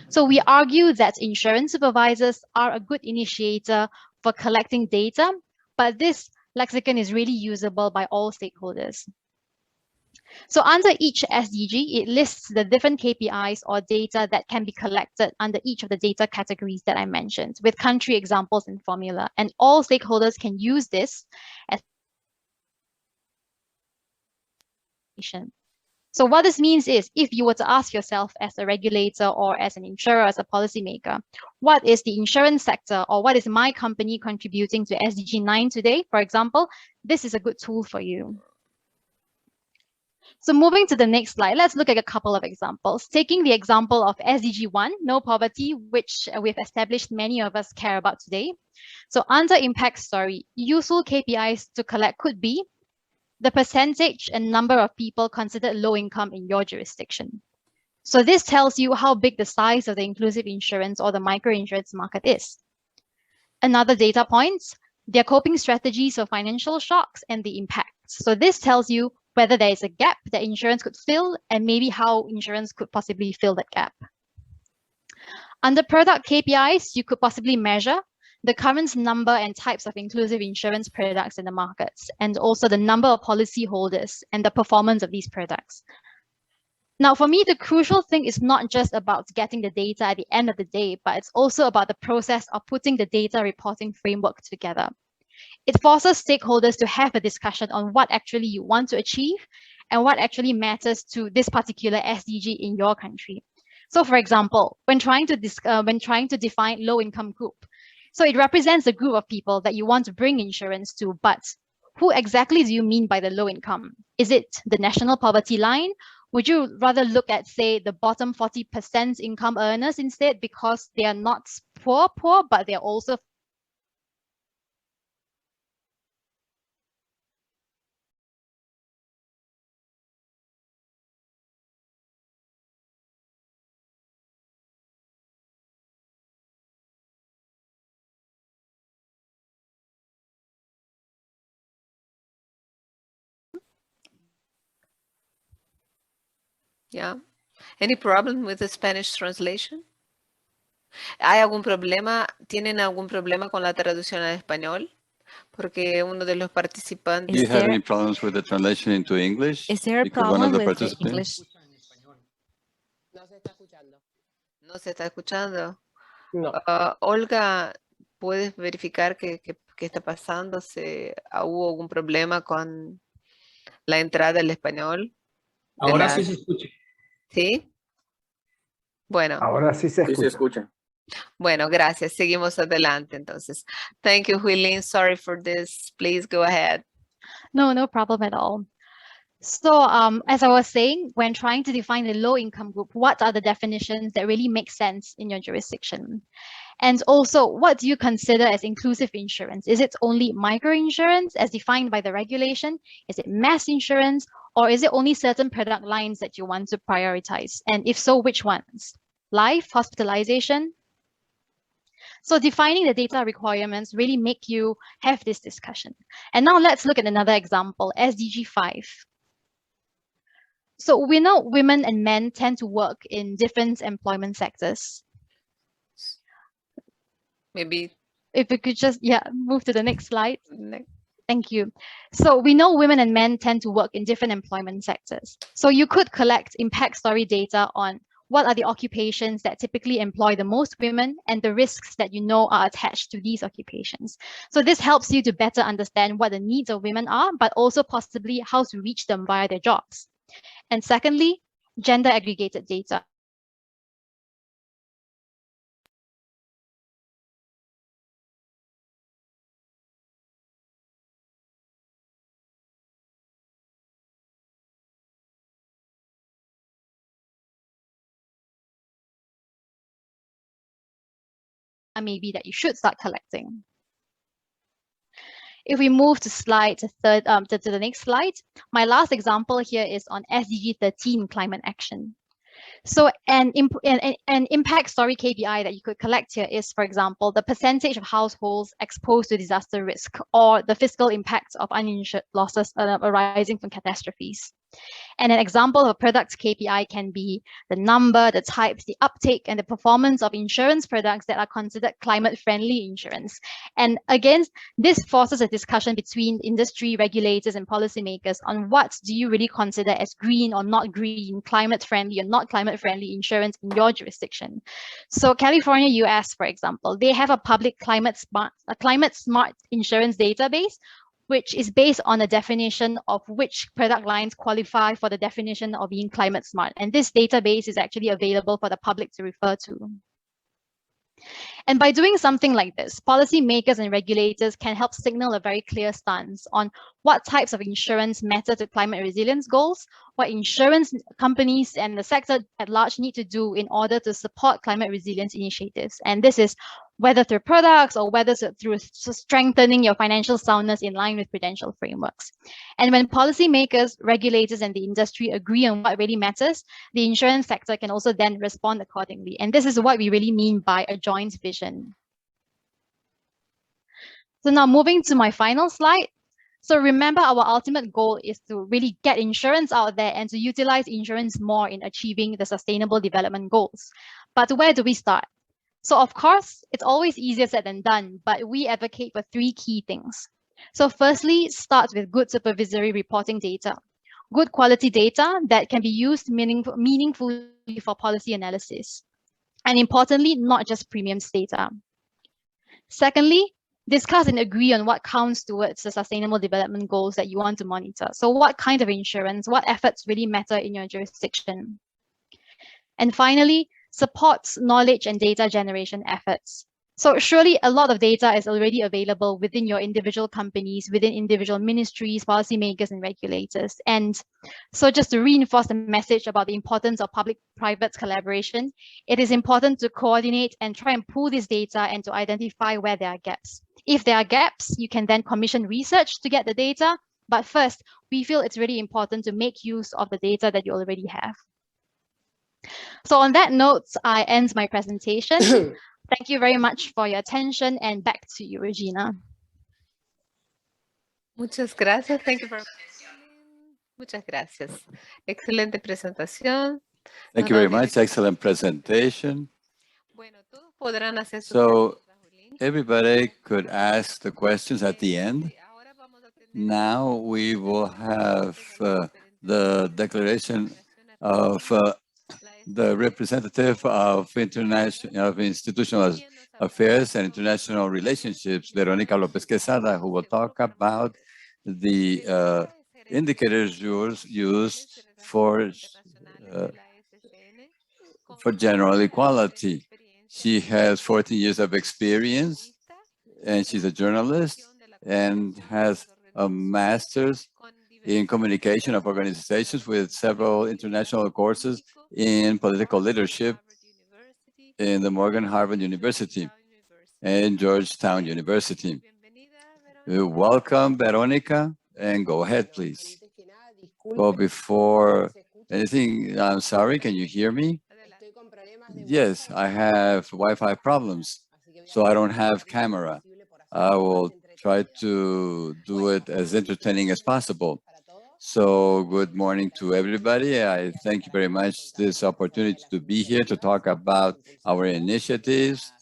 So we argue that insurance supervisors are a good initiator for collecting data, but this lexicon is really usable by all stakeholders. So under each SDG, it lists the different KPIs or data that can be collected under each of the data categories that I mentioned, with country examples and formula. And all stakeholders can use this as So what this means is, if you were to ask yourself as a regulator or as an insurer, as a policymaker, what is the insurance sector or what is my company contributing to SDG 9 today, for example, this is a good tool for you. So moving to the next slide, let's look at a couple of examples. Taking the example of SDG 1, no poverty, which we've established many of us care about today. So under impact story, useful KPIs to collect could be the percentage and number of people considered low income in your jurisdiction. So this tells you how big the size of the inclusive insurance or the microinsurance market is. Another data point, their coping strategies for financial shocks and the impacts. So this tells you whether there is a gap that insurance could fill and maybe how insurance could possibly fill that gap. Under product KPIs, you could possibly measure the current number and types of inclusive insurance products in the markets, and also the number of policyholders and the performance of these products. Now, for me, the crucial thing is not just about getting the data at the end of the day, but it's also about the process of putting the data reporting framework together. It forces stakeholders to have a discussion on what actually you want to achieve and what actually matters to this particular SDG in your country. So, for example, when trying to define low-income group, so it represents a group of people that you want to bring insurance to, but who exactly do you mean by the low income? Is it the national poverty line? Would you rather look at, say, the bottom 40% income earners instead, because they are not poor, but they're also Yeah. Any problem with the Spanish translation? ¿Hay algún problema? ¿Tienen algún problema con la traducción al español? Porque uno de los participantes. Do you have any problems with the translation into English? Is there a Because one of problem the with the participants. English? No se está escuchando. No. Olga, ¿puedes verificar qué está pasando? ¿Hubo algún problema con la entrada del español? Ahora sí se escucha. ¿Sí? Bueno. Ahora sí se escucha. Sí se escucha. Bueno, gracias. Seguimos adelante entonces. Thank you, Huilin. Sorry for this. Please go ahead. No problem at all. So as I was saying, when trying to define the low income group, what are the definitions that really make sense in your jurisdiction? And also, what do you consider as inclusive insurance? Is it only microinsurance as defined by the regulation? Is it mass insurance? Or is it only certain product lines that you want to prioritize? And if so, which ones? Life, hospitalization? So defining the data requirements really make you have this discussion. And now let's look at another example, SDG 5. So we know women and men tend to work in different employment sectors. Maybe if we could just, move to the next slide. Thank you. So we know women and men tend to work in different employment sectors. So you could collect impact story data on what are the occupations that typically employ the most women and the risks that you know are attached to these occupations. So this helps you to better understand what the needs of women are, but also possibly how to reach them via their jobs. And secondly, gender aggregated data. Maybe that you should start collecting. If we move to slide to the next slide, my last example here is on SDG 13 climate action. So an impact story KPI that you could collect here is, for example, the percentage of households exposed to disaster risk or the fiscal impact of uninsured losses arising from catastrophes. And an example of a product KPI can be the number, the types, the uptake, and the performance of insurance products that are considered climate-friendly insurance. And again, this forces a discussion between industry regulators and policymakers on what do you really consider as green or not green, climate-friendly or not climate-friendly insurance in your jurisdiction. So California, US, for example, they have a public climate smart insurance database, which is based on a definition of which product lines qualify for the definition of being climate smart. And this database is actually available for the public to refer to. And by doing something like this, policymakers and regulators can help signal a very clear stance on what types of insurance matter to climate resilience goals, what insurance companies and the sector at large need to do in order to support climate resilience initiatives. And this is whether through products or whether through strengthening your financial soundness in line with prudential frameworks. And when policymakers, regulators, and the industry agree on what really matters, the insurance sector can also then respond accordingly. And this is what we really mean by a joint vision. So now moving to my final slide. So remember, our ultimate goal is to really get insurance out there and to utilize insurance more in achieving the Sustainable Development Goals. But where do we start? So of course, it's always easier said than done, but we advocate for 3 key things. So firstly, start with good supervisory reporting data. Good quality data that can be used meaningfully for policy analysis. And importantly, not just premiums data. Secondly, discuss and agree on what counts towards the Sustainable Development Goals that you want to monitor. So what kind of insurance, what efforts really matter in your jurisdiction? And finally, supports knowledge and data generation efforts. So surely a lot of data is already available within your individual companies, within individual ministries, policymakers, and regulators. And so just to reinforce the message about the importance of public-private collaboration, it is important to coordinate and try and pool this data and to identify where there are gaps. If there are gaps, you can then commission research to get the data. But first, we feel it's really important to make use of the data that you already have. So on that note, I end my presentation. Thank you very much for your attention, and back to you, Regina. Muchas gracias. Thank you very much. Muchas gracias. Excelente presentación. Thank you very much. Excellent presentation. Bueno, todos podrán hacer sus So preguntas o links. everybody could ask the questions at the end. Ahora vamos a tener Now we will have the declaration of the representative of institutional affairs and international relationships, Veronica López Quesada, who will talk about the indicators used for general equality. She has 14 years of experience, and she's a journalist and has a master's in communication of organizations with several international courses in political leadership in the Morgan Harvard University and Georgetown University. Welcome, Veronica, and go ahead, please. Well, before anything, I'm sorry, can you hear me? Yes, I have Wi-Fi problems, so I don't have camera. I will try to do it as entertaining as possible. So good morning to everybody. I thank you very much this opportunity to be here to talk about our initiatives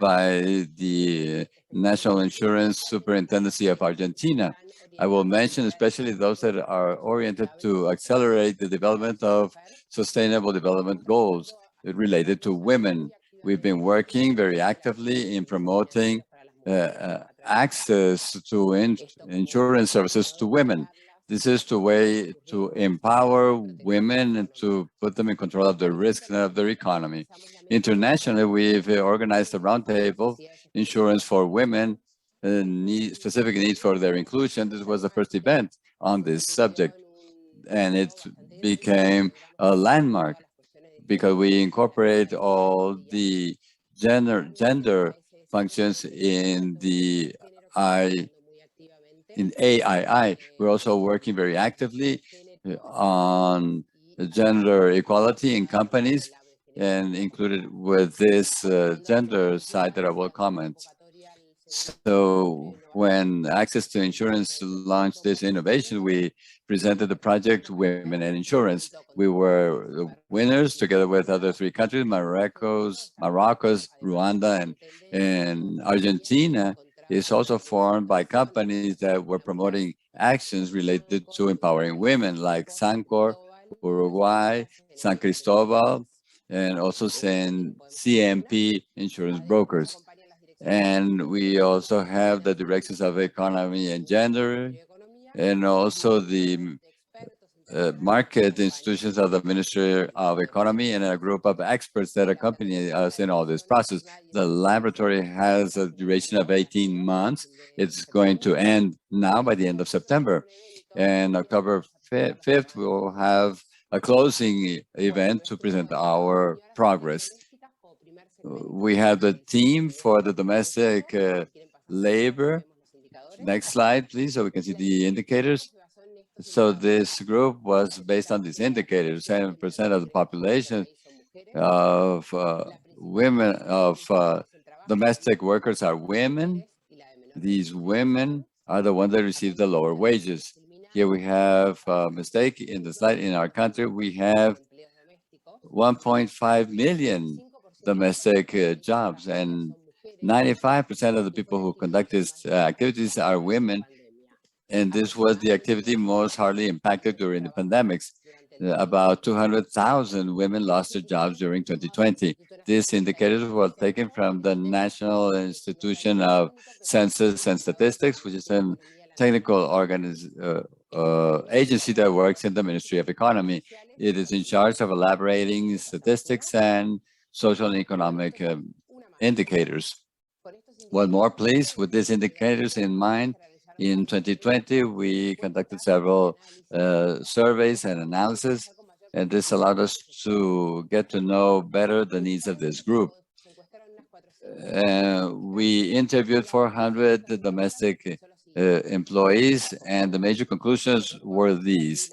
by the National Insurance Superintendency of Argentina. I will mention especially those that are oriented to accelerate the development of sustainable development goals related to women. We've been working very actively in promoting access to insurance services to women. This is the way to empower women and to put them in control of their risks and of their economy. Internationally, we've organized a roundtable, Insurance for Women, specific needs for their inclusion. This was the first event on this subject, and it became a landmark because we incorporate all the gender functions in the AII. We're also working very actively on gender equality in companies, and included with this gender side that I will comment. So when Access to Insurance launched this innovation, we presented the project Women and Insurance. We were the winners together with other 3 countries, Morocco, Rwanda, and Argentina is also formed by companies that were promoting actions related to empowering women like Sancor, Uruguay, San Cristobal, and also CMP Insurance Brokers. And we also have the directions of economy and gender, and also the market institutions of the Ministry of Economy, and a group of experts that accompany us in all this process. The laboratory has a duration of 18 months. It's going to end now by the end of September. And October 5th, we'll have a closing event to present our progress. We have the team for the domestic labor. Next slide, please, so we can see the indicators. So this group was based on these indicators. 7% of the population of domestic workers are women. These women are the ones that receive the lower wages. Here we have a mistake in the slide. In our country, we have 1.5 million domestic jobs, and 95% of the people who conduct these activities are women. And this was the activity most hardly impacted during the pandemics. About 200,000 women lost their jobs during 2020. These indicators were taken from the National Institution of Census and Statistics, which is a technical agency that works in the Ministry of Economy. It is in charge of elaborating statistics and social and economic indicators. One more, please. With these indicators in mind, in 2020, we conducted several surveys and analysis, and this allowed us to get to know better the needs of this group. We interviewed 400 domestic employees, and the major conclusions were these.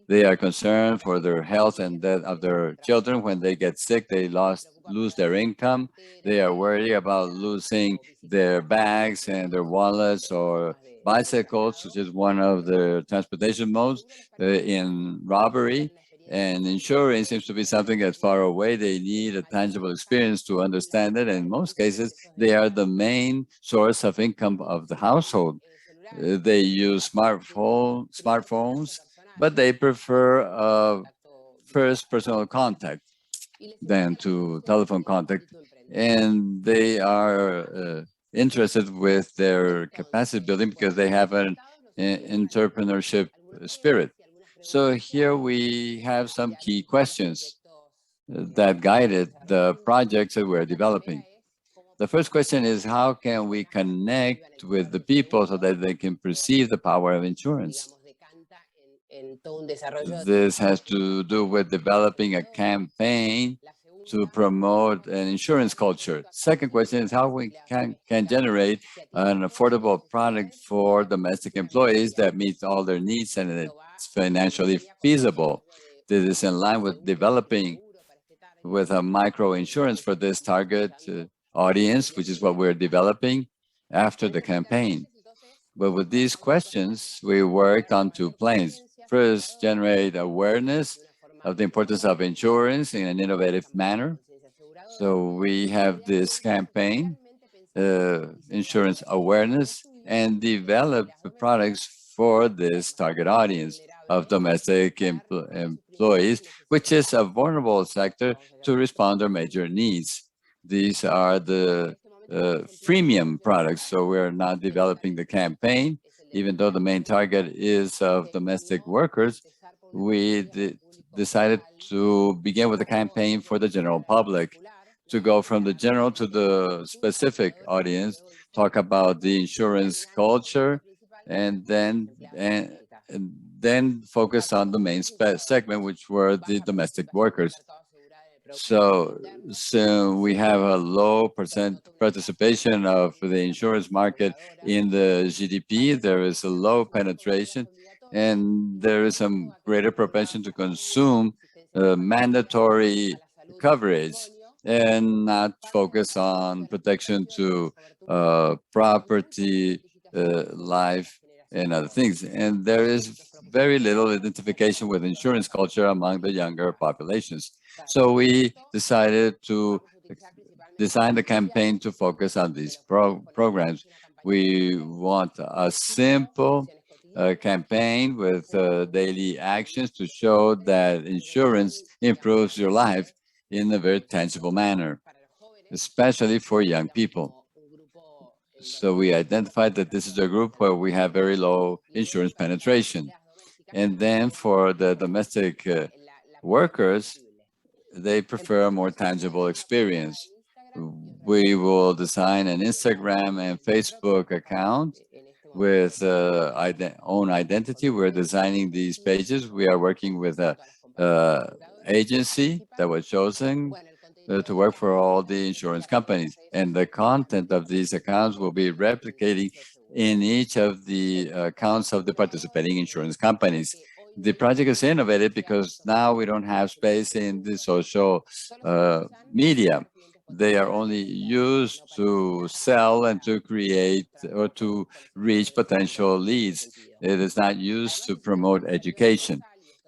They are concerned for their health and that of their children. When they get sick, they lose their income. They are worried about losing their bags and their wallets or bicycles, which is one of the transportation modes, in robbery. And insurance seems to be something that's far away. They need a tangible experience to understand it. And in most cases, they are the main source of income of the household. They use smartphones, but they prefer first personal contact than to telephone contact. And they are interested with their capacity building because they have an entrepreneurship spirit. So here we have some key questions that guided the projects that we're developing. The first question is, how can we connect with the people so that they can perceive the power of insurance? This has to do with developing a campaign to promote an insurance culture. Second question is how we can generate an affordable product for domestic employees that meets all their needs and it's financially feasible. This is in line with developing with a micro insurance for this target audience, which is what we're developing after the campaign. But with these questions, we worked on two planes. First, generate awareness of the importance of insurance in an innovative manner. So we have this campaign, insurance awareness, and develop products for this target audience of domestic employees, which is a vulnerable sector to respond to major needs. These are the freemium products, so we're not developing the campaign, even though the main target is of domestic workers. We decided to begin with a campaign for the general public, to go from the general to the specific audience, talk about the insurance culture, and then focus on the main segment, which were the domestic workers. So we have a low percent participation of the insurance market in the GDP. There is a low penetration, and there is some greater propensity to consume mandatory coverage and not focus on protection to property, life, and other things. And there is very little identification with insurance culture among the younger populations. So we decided to design the campaign to focus on these programs. We want a simple campaign with daily actions to show that insurance improves your life in a very tangible manner, especially for young people. So we identified that this is a group where we have very low insurance penetration. And then for the domestic workers, they prefer a more tangible experience. We will design an Instagram and Facebook account with own identity. We're designing these pages. We are working with a agency that was chosen to work for all the insurance companies. And the content of these accounts will be replicating in each of the accounts of the participating insurance companies. The project is innovative because now we don't have space in the social media. They are only used to sell and to create or to reach potential leads. It is not used to promote education.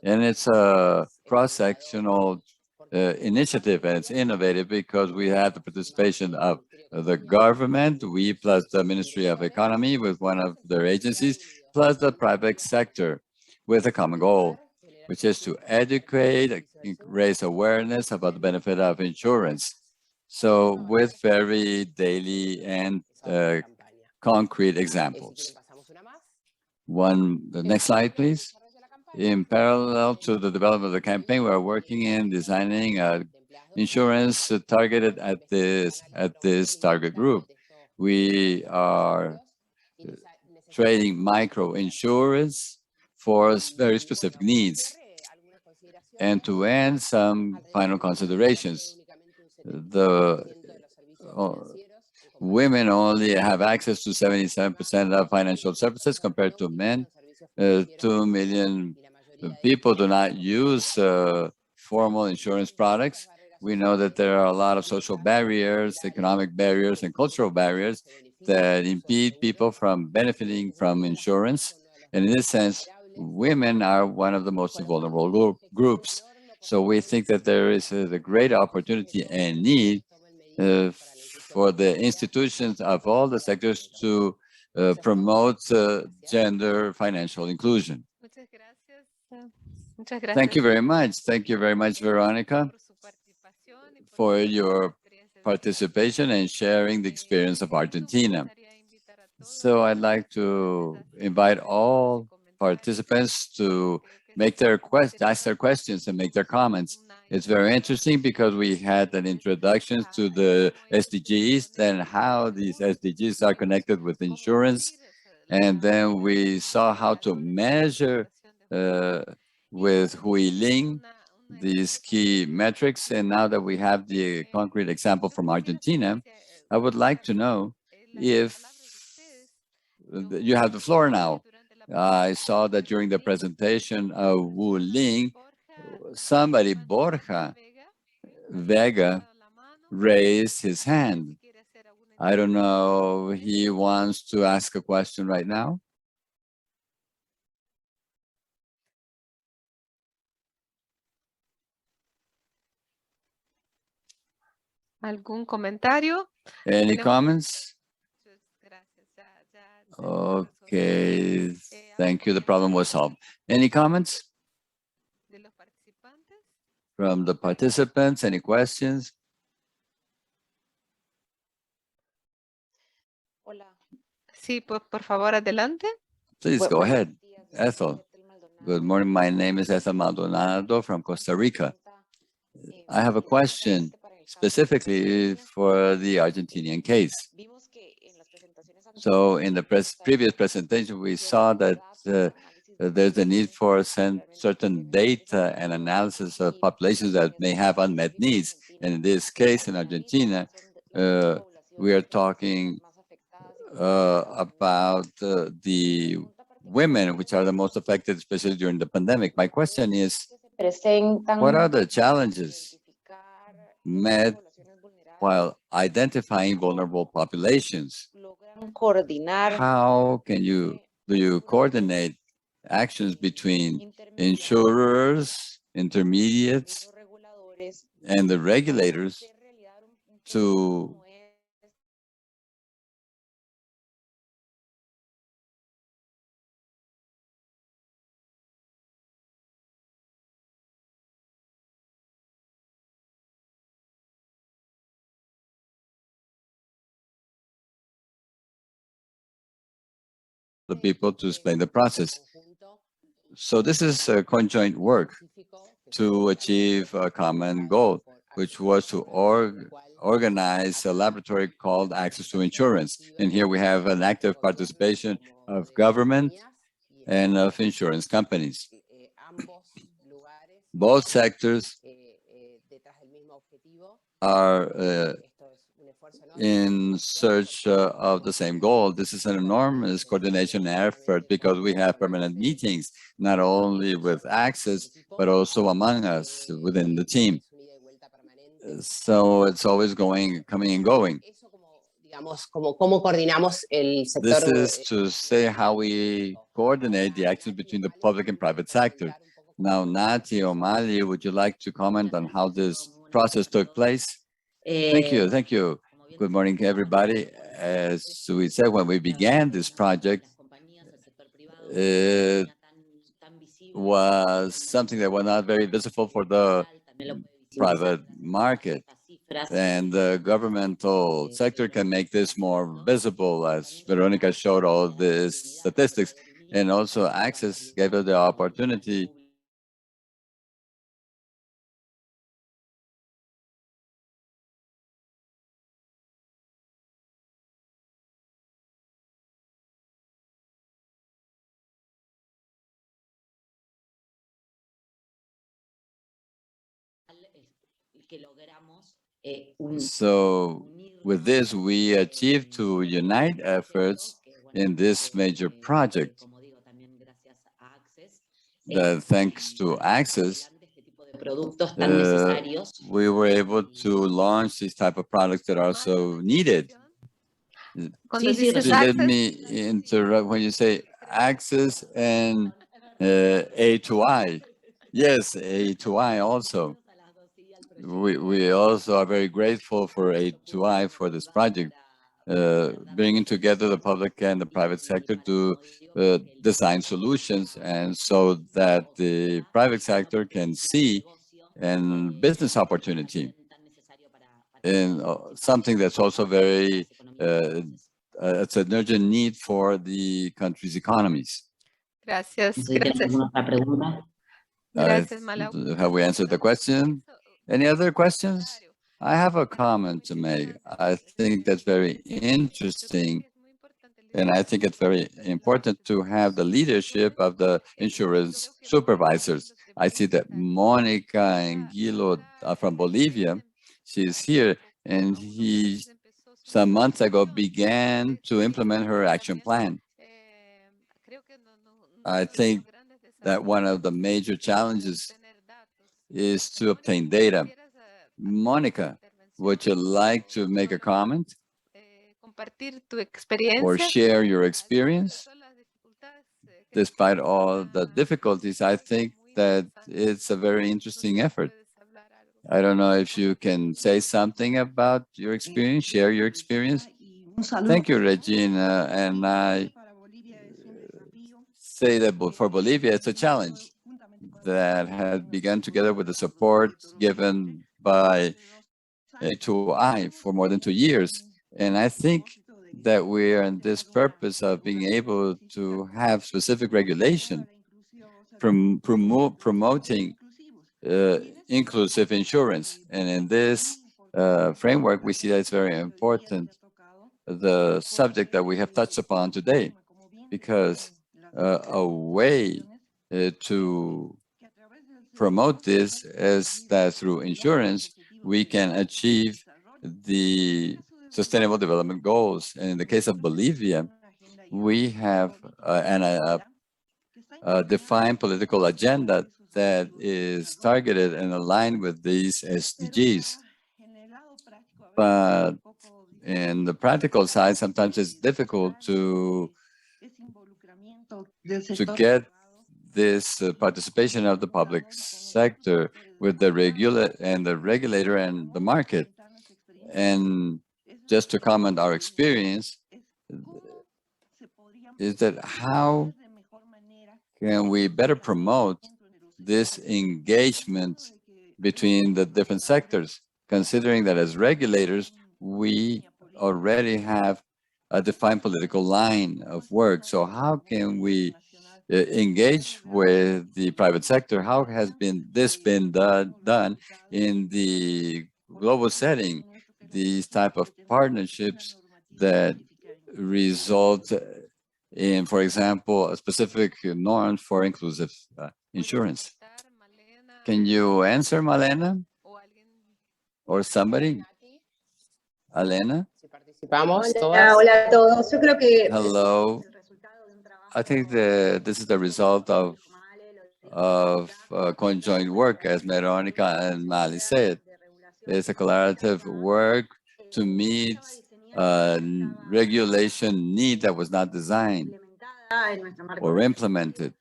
And it's a cross-sectional initiative, and it's innovative because we have the participation of the government, we plus the Ministry of Economy with one of their agencies, plus the private sector with a common goal, which is to educate, raise awareness about the benefit of insurance. So with very daily and concrete examples. The next slide, please. In parallel to the development of the campaign, we are working in designing insurance targeted at this target group. We are trading micro insurance for very specific needs. And to end, some final considerations. The women only have access to 77% of financial services compared to men. 2 million people do not use formal insurance products. We know that there are a lot of social barriers, economic barriers, and cultural barriers that impede people from benefiting from insurance. And in this sense, women are one of the most vulnerable groups. So we think that there is a great opportunity and need for the institutions of all the sectors to promote gender financial inclusion. Thank you very much. Thank you very much, Veronica, for your participation and sharing the experience of Argentina. So I'd like to invite all participants to make their ask their questions and make their comments. It's very interesting because we had an introduction to the SDGs and how these SDGs are connected with insurance. And then we saw how to measure with Huiling these key metrics. And now that we have the concrete example from Argentina, I would like to know if you have the floor now. I saw that during the presentation of Wu Ling, somebody, Borja Vega, raised his hand. I don't know if he wants to ask a question right now. ¿Algún comentario? Any comments? Okay, thank you. The problem was solved. Any comments from the participants? Any questions? Sí, por favor, adelante. Please go ahead. Ethel. Good morning. My name is Ethel Maldonado from Costa Rica. I have a question specifically for the Argentinian case. So in the previous presentation, we saw that there's a need for certain data and analysis of populations that may have unmet needs. And in this case, in Argentina, we are talking about the women, which are the most affected, especially during the pandemic. My question is, what are the challenges met while identifying vulnerable populations? How do you coordinate actions between insurers, intermediates, and the regulators to the people to explain the process? So this is a conjoint work to achieve a common goal, which was to organize a laboratory called Access to Insurance. And here we have an active participation of government and of insurance companies. Both sectors are in search of the same goal. This is an enormous coordination effort because we have permanent meetings, not only with Access, but also among us within the team. So it's always coming and going. This is to say how we coordinate the actions between the public and private sector. Now, Nati or Mali, would you like to comment on how this process took place? Thank you. Thank you. Good morning, everybody. As we said, when we began this project, it was something that was not very visible for the private market. And the governmental sector can make this more visible, as Veronica showed all these statistics. And also Access gave us the opportunity So with this, we achieved to unite efforts in this major project. that thanks to access, we were able to launch these type of products that are so needed. Cuando dices Let access, me interrupt when you say access and A2i. Yes, A2i also. We also are very grateful for A2i for this project, bringing together the public and the private sector to design solutions, and so that the private sector can see and business opportunity in something that's also very it's an urgent need for the country's economies. gracias, gracias. Gracias, Malau. Have we answered the question? Any other questions? I have a comment to make. I think that's very interesting, and I think it's very important to have the leadership of the insurance supervisors. I see that Monica Anguilo from Bolivia, she's here, and he some months ago began to implement her action plan. I think that one of the major challenges is to obtain data. Monica, would you like to make a comment or share your experience? Despite all the difficulties, I think that it's a very interesting effort. I don't know if you can say something about your experience, share your experience. Thank you, Regina. And I say that for Bolivia, it's a challenge that had begun together with the support given by A2i for more than 2 years. And I think that we are in this purpose of being able to have specific regulation promoting inclusive insurance. And in this framework, we see that it's very important, the subject that we have touched upon today, because a way to promote this is that through insurance, we can achieve the Sustainable Development Goals. And in the case of Bolivia, we have a defined political agenda that is targeted and aligned with these SDGs. But in the practical side, sometimes it's difficult to get this participation of the public sector with the regulator and the market. And just to comment our experience is that how can we better promote this engagement between the different sectors, considering that as regulators, we already have a defined political line of work. So how can we engage with the private sector? How has this been done in the global setting? These type of partnerships that result in, for example, a specific norm for inclusive insurance. Can you answer, Malena? Or somebody? Alena? Hola a todos. Yo creo que Hello. I think this is the result of conjoint work, as Veronica and Mali said. It's a collaborative work to meet a regulation need that was not designed or implemented.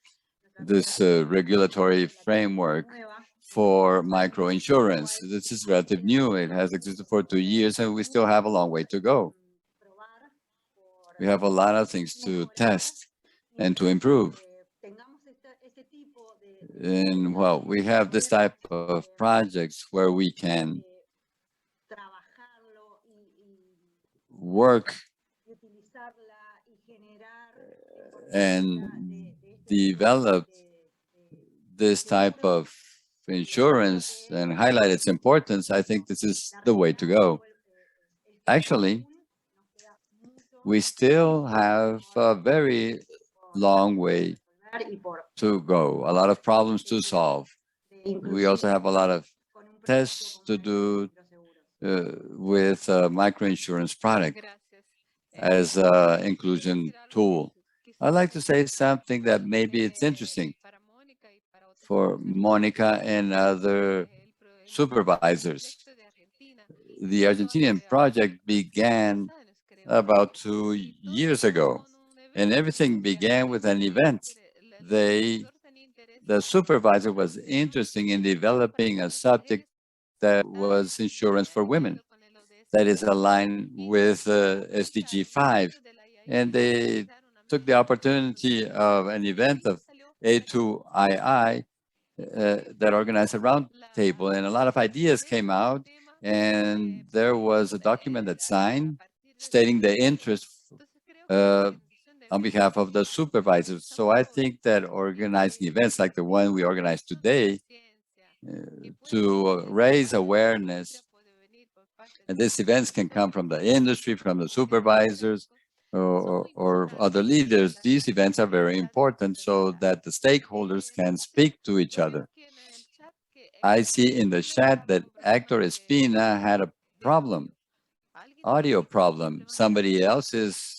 This regulatory framework for microinsurance. This is relatively new. It has existed for 2 years, and we still have a long way to go. We have a lot of things to test and to improve. And well, we have this type of projects where we can work and develop this type of insurance and highlight its importance. I think this is the way to go. Actually, we still have a very long way to go, a lot of problems to solve. We also have a lot of tests to do with a microinsurance product as an inclusion tool. I'd like to say something that maybe it's interesting. for Monica and other supervisors. The Argentinian project began about 2 years ago, and everything began with an event. The supervisor was interested in developing a subject that was insurance for women, that is aligned with SDG 5. And they took the opportunity of an event of A2ii that organized a round table, and a lot of ideas came out, and there was a document that signed stating the interest on behalf of the supervisors. So I think that organizing events like the one we organized today to raise awareness, and these events can come from the industry, from the supervisors, or other leaders. These events are very important so that the stakeholders can speak to each other. I see in the chat that Hector Espina had a problem, audio problem. Somebody else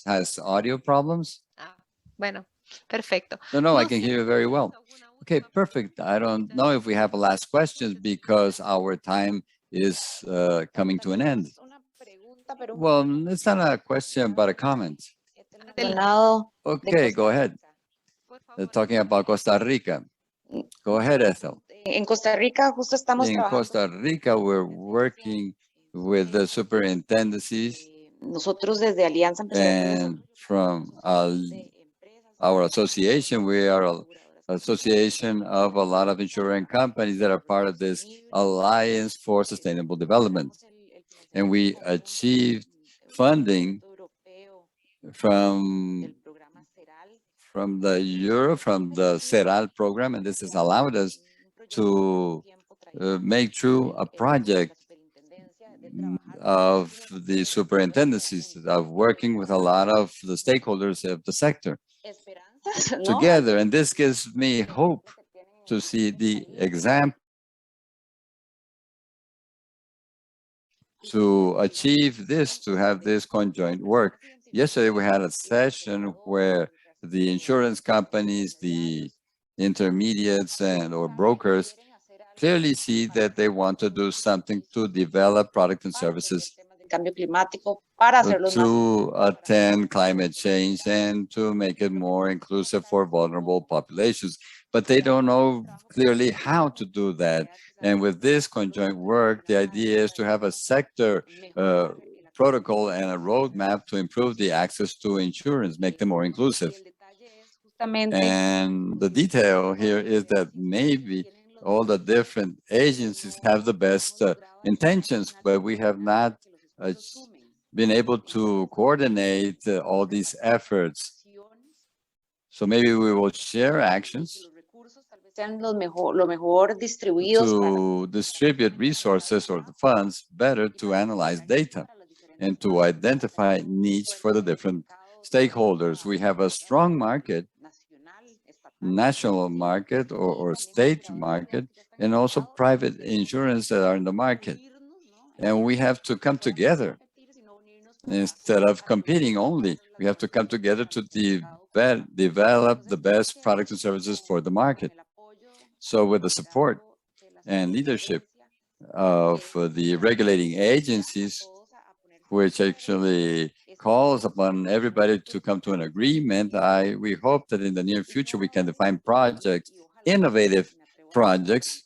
has audio problems? Bueno, perfecto. No, I can hear you very well. Okay, perfect. I don't know if we have last questions because our time is coming to an end. Well, it's not a question, but a comment. Okay, go ahead. Talking about Costa Rica. Go ahead, Ethel. En Costa Rica justo estamos In trabajando. Costa Rica, we're working with the superintendencies. Nosotros desde Alianza Empresarial. And from our association, we are an association of a lot of insurance companies that are part of this Alliance for Sustainable Development. And we achieved funding from the CERAL program, and this has allowed us to make true a project of the superintendencies of working with a lot of the stakeholders of the sector together. And this gives me hope to see the example to achieve this, to have this conjoint work. Yesterday, we had a session where the insurance companies, the intermediates or brokers clearly see that they want to do something to develop products and services to attend climate change and to make it more inclusive for vulnerable populations. But they don't know clearly how to do that. And with this conjoint work, the idea is to have a sector protocol and a roadmap to improve the access to insurance, make them more inclusive. And the detail here is that maybe all the different agencies have the best intentions, but we have not been able to coordinate all these efforts. So maybe we will share actions to distribute resources or the funds better to analyze data and to identify needs for the different stakeholders. We have a strong market, national market or state market, and also private insurance that are in the market. And we have to come together instead of competing only. We have to come together to develop the best products and services for the market. So with the support and leadership of the regulating agencies, which actually calls upon everybody to come to an agreement, we hope that in the near future we can define projects, innovative projects,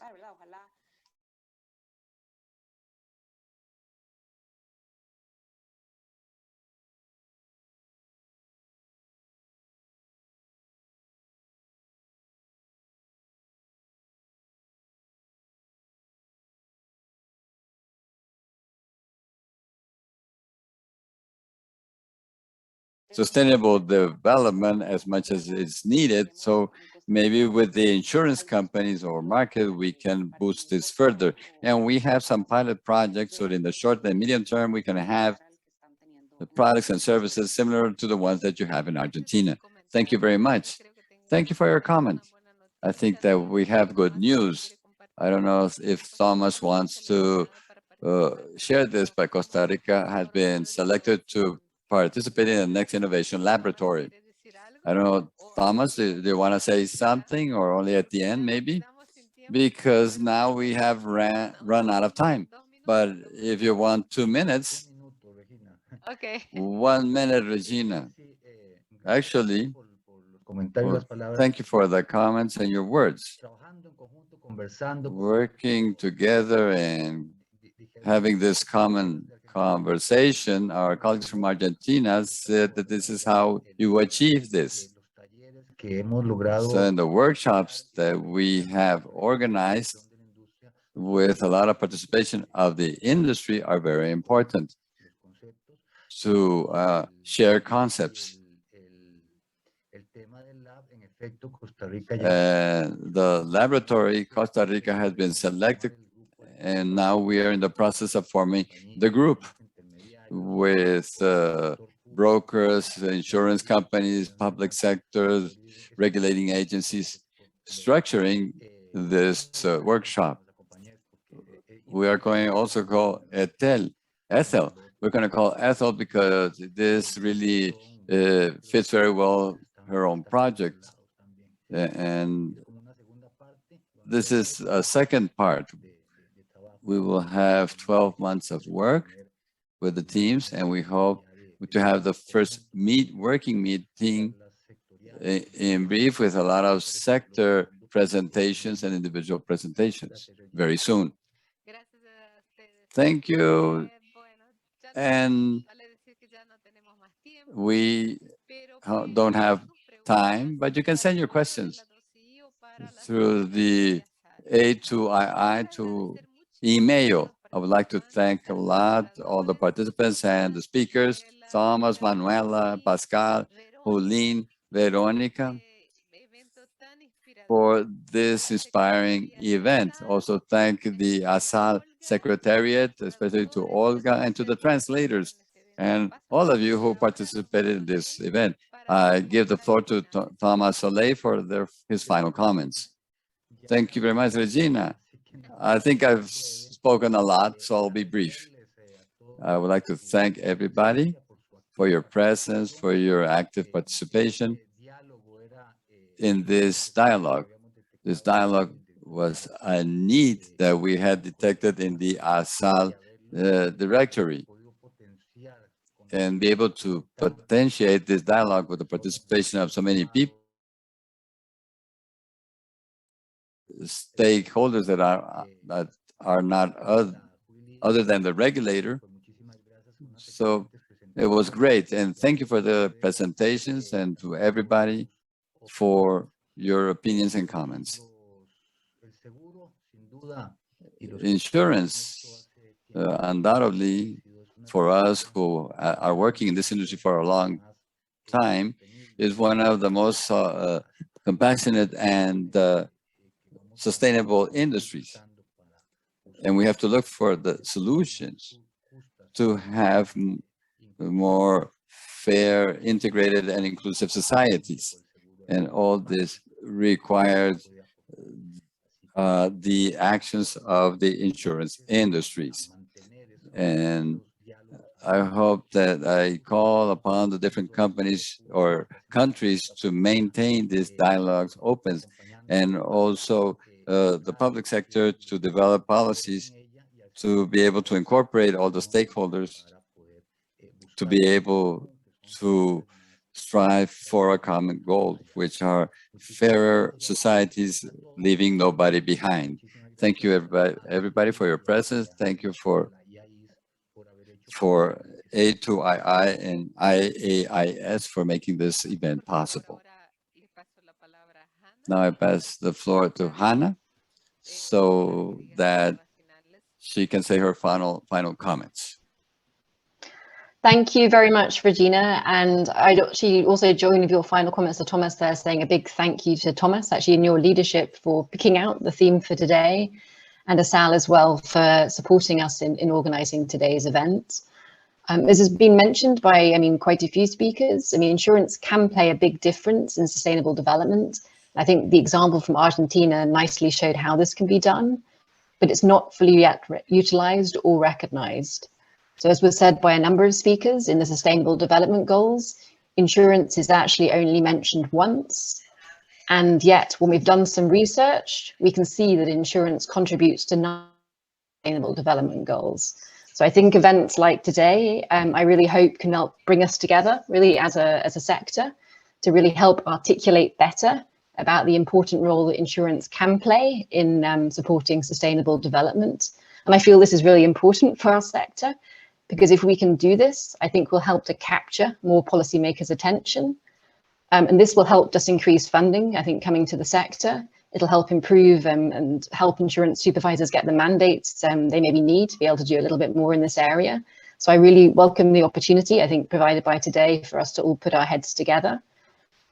sustainable development as much as it's needed. So maybe with the insurance companies or market, we can boost this further. And we have some pilot projects, so in the short and medium term, we can have the products and services similar to the ones that you have in Argentina. Thank you very much. Thank you for your comment. I think that we have good news. I don't know if Thomas wants to share this, but Costa Rica has been selected to participate in the next innovation laboratory. I don't know, Thomas, do you want to say something or only at the end, maybe? because now we have run out of time. But if you want 2 minutes, Okay. 1 minute, Regina. Actually, thank you for the comments and your words. Working together and having this common conversation, our colleagues from Argentina said that this is how you achieve this. So in the workshops that we have organized with a lot of participation of the industry are very important to share concepts. The laboratory, Costa Rica, has been selected, and now we are in the process of forming the group with brokers, insurance companies, public sectors, regulating agencies, structuring this workshop. We are going to also call Ethel. We're going to call Ethel because this really fits very well her own project. And this is a second part. We will have 12 months of work with the teams, and we hope to have the first working meeting in brief with a lot of sector presentations and individual presentations very soon. Thank you. And we don't have time, but you can send your questions through the A2ii to email. I would like to thank a lot all the participants and the speakers, Thomas, Manuela, Pascal, Julín, Veronica, for this inspiring event. Also thank the ASSAL Secretariat, especially to Olga and to the translators and all of you who participated in this event. I give the floor to Thomas Soleil for his final comments. Thank you very much, Regina. I think I've spoken a lot, so I'll be brief. I would like to thank everybody for your presence, for your active participation in this dialogue. This dialogue was a need that we had detected in the ASSAL directory, and be able to potentiate this dialogue with the participation of so many people, stakeholders that are not other than the regulator. So it was great, and thank you for the presentations and to everybody for your opinions and comments. Insurance, undoubtedly, for us who are working in this industry for a long time, is one of the most compassionate and sustainable industries. And we have to look for the solutions to have more fair, integrated, and inclusive societies. And all this requires the actions of the insurance industries. And I hope that I call upon the different companies or countries to maintain these dialogues open, and also the public sector to develop policies to be able to incorporate all the stakeholders, to be able to strive for a common goal, which are fairer societies, leaving nobody behind. Thank you, everybody, for your presence. Thank you for A2ii and IAIS for making this event possible. Now I pass the floor to Hannah so that she can say her final comments. Thank you very much, Regina. And I'd actually also join with your final comments to Thomas there, saying a big thank you to Thomas, actually, in your leadership for picking out the theme for today, and ASSAL as well for supporting us in organizing today's event. As has been mentioned by, quite a few speakers, insurance can play a big difference in sustainable development. I think the example from Argentina nicely showed how this can be done, but it's not fully yet utilized or recognized. So as was said by a number of speakers in the Sustainable Development Goals, insurance is actually only mentioned once. And yet, when we've done some research, we can see that insurance contributes to sustainable development goals. So I think events like today, I really hope can help bring us together, really as a sector, to really help articulate better about the important role that insurance can play in supporting sustainable development. And I feel this is really important for our sector, because if we can do this, I think we'll help to capture more policymakers' attention. And this will help just increase funding, I think, coming to the sector. It'll help improve and help insurance supervisors get the mandates they maybe need to be able to do a little bit more in this area. So I really welcome the opportunity, I think, provided by today for us to all put our heads together.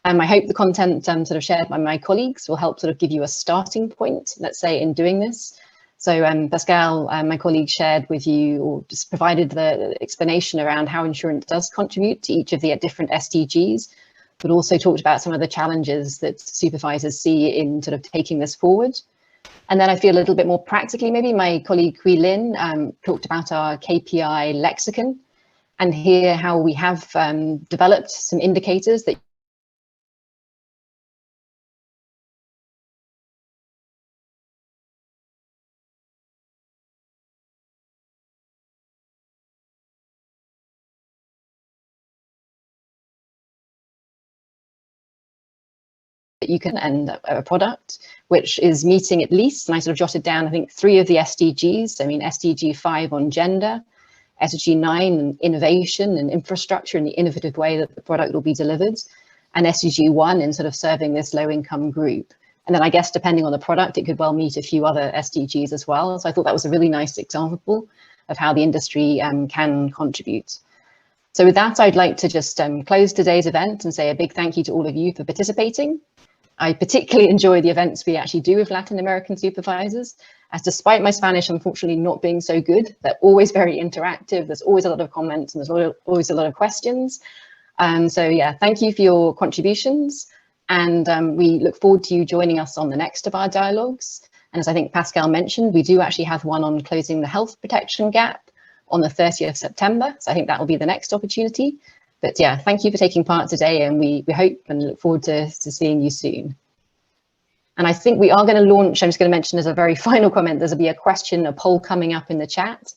I hope the content sort of shared by my colleagues will help sort of give you a starting point, let's say, in doing this. So Pascal, my colleague, shared with you, or just provided the explanation around how insurance does contribute to each of the different SDGs, but also talked about some of the challenges that supervisors see in sort of taking this forward. And then I feel a little bit more practically, maybe my colleague Hui Lin talked about our KPI lexicon, and here how we have developed some indicators that you can end a product which is meeting at least, and I sort of jotted down, I think, 3 of the SDGs. I mean, SDG 5 on gender, SDG 9 on innovation and infrastructure and the innovative way that the product will be delivered, and SDG 1 in sort of serving this low-income group. And then I guess depending on the product, it could well meet a few other SDGs as well. So I thought that was a really nice example of how the industry can contribute. So with that, I'd like to just close today's event and say a big thank you to all of you for participating. I particularly enjoy the events we actually do with Latin American supervisors, as despite my Spanish unfortunately not being so good, they're always very interactive. There's always a lot of comments and there's always a lot of questions. So yeah, thank you for your contributions. And we look forward to you joining us on the next of our dialogues. And as I think Pascal mentioned, we do actually have one on closing the health protection gap on the 30th of September. So I think that will be the next opportunity. But yeah, thank you for taking part today, and we hope and look forward to seeing you soon. And I think we are going to launch, I'm just going to mention as a very final comment, there'll be a question, a poll coming up in the chat.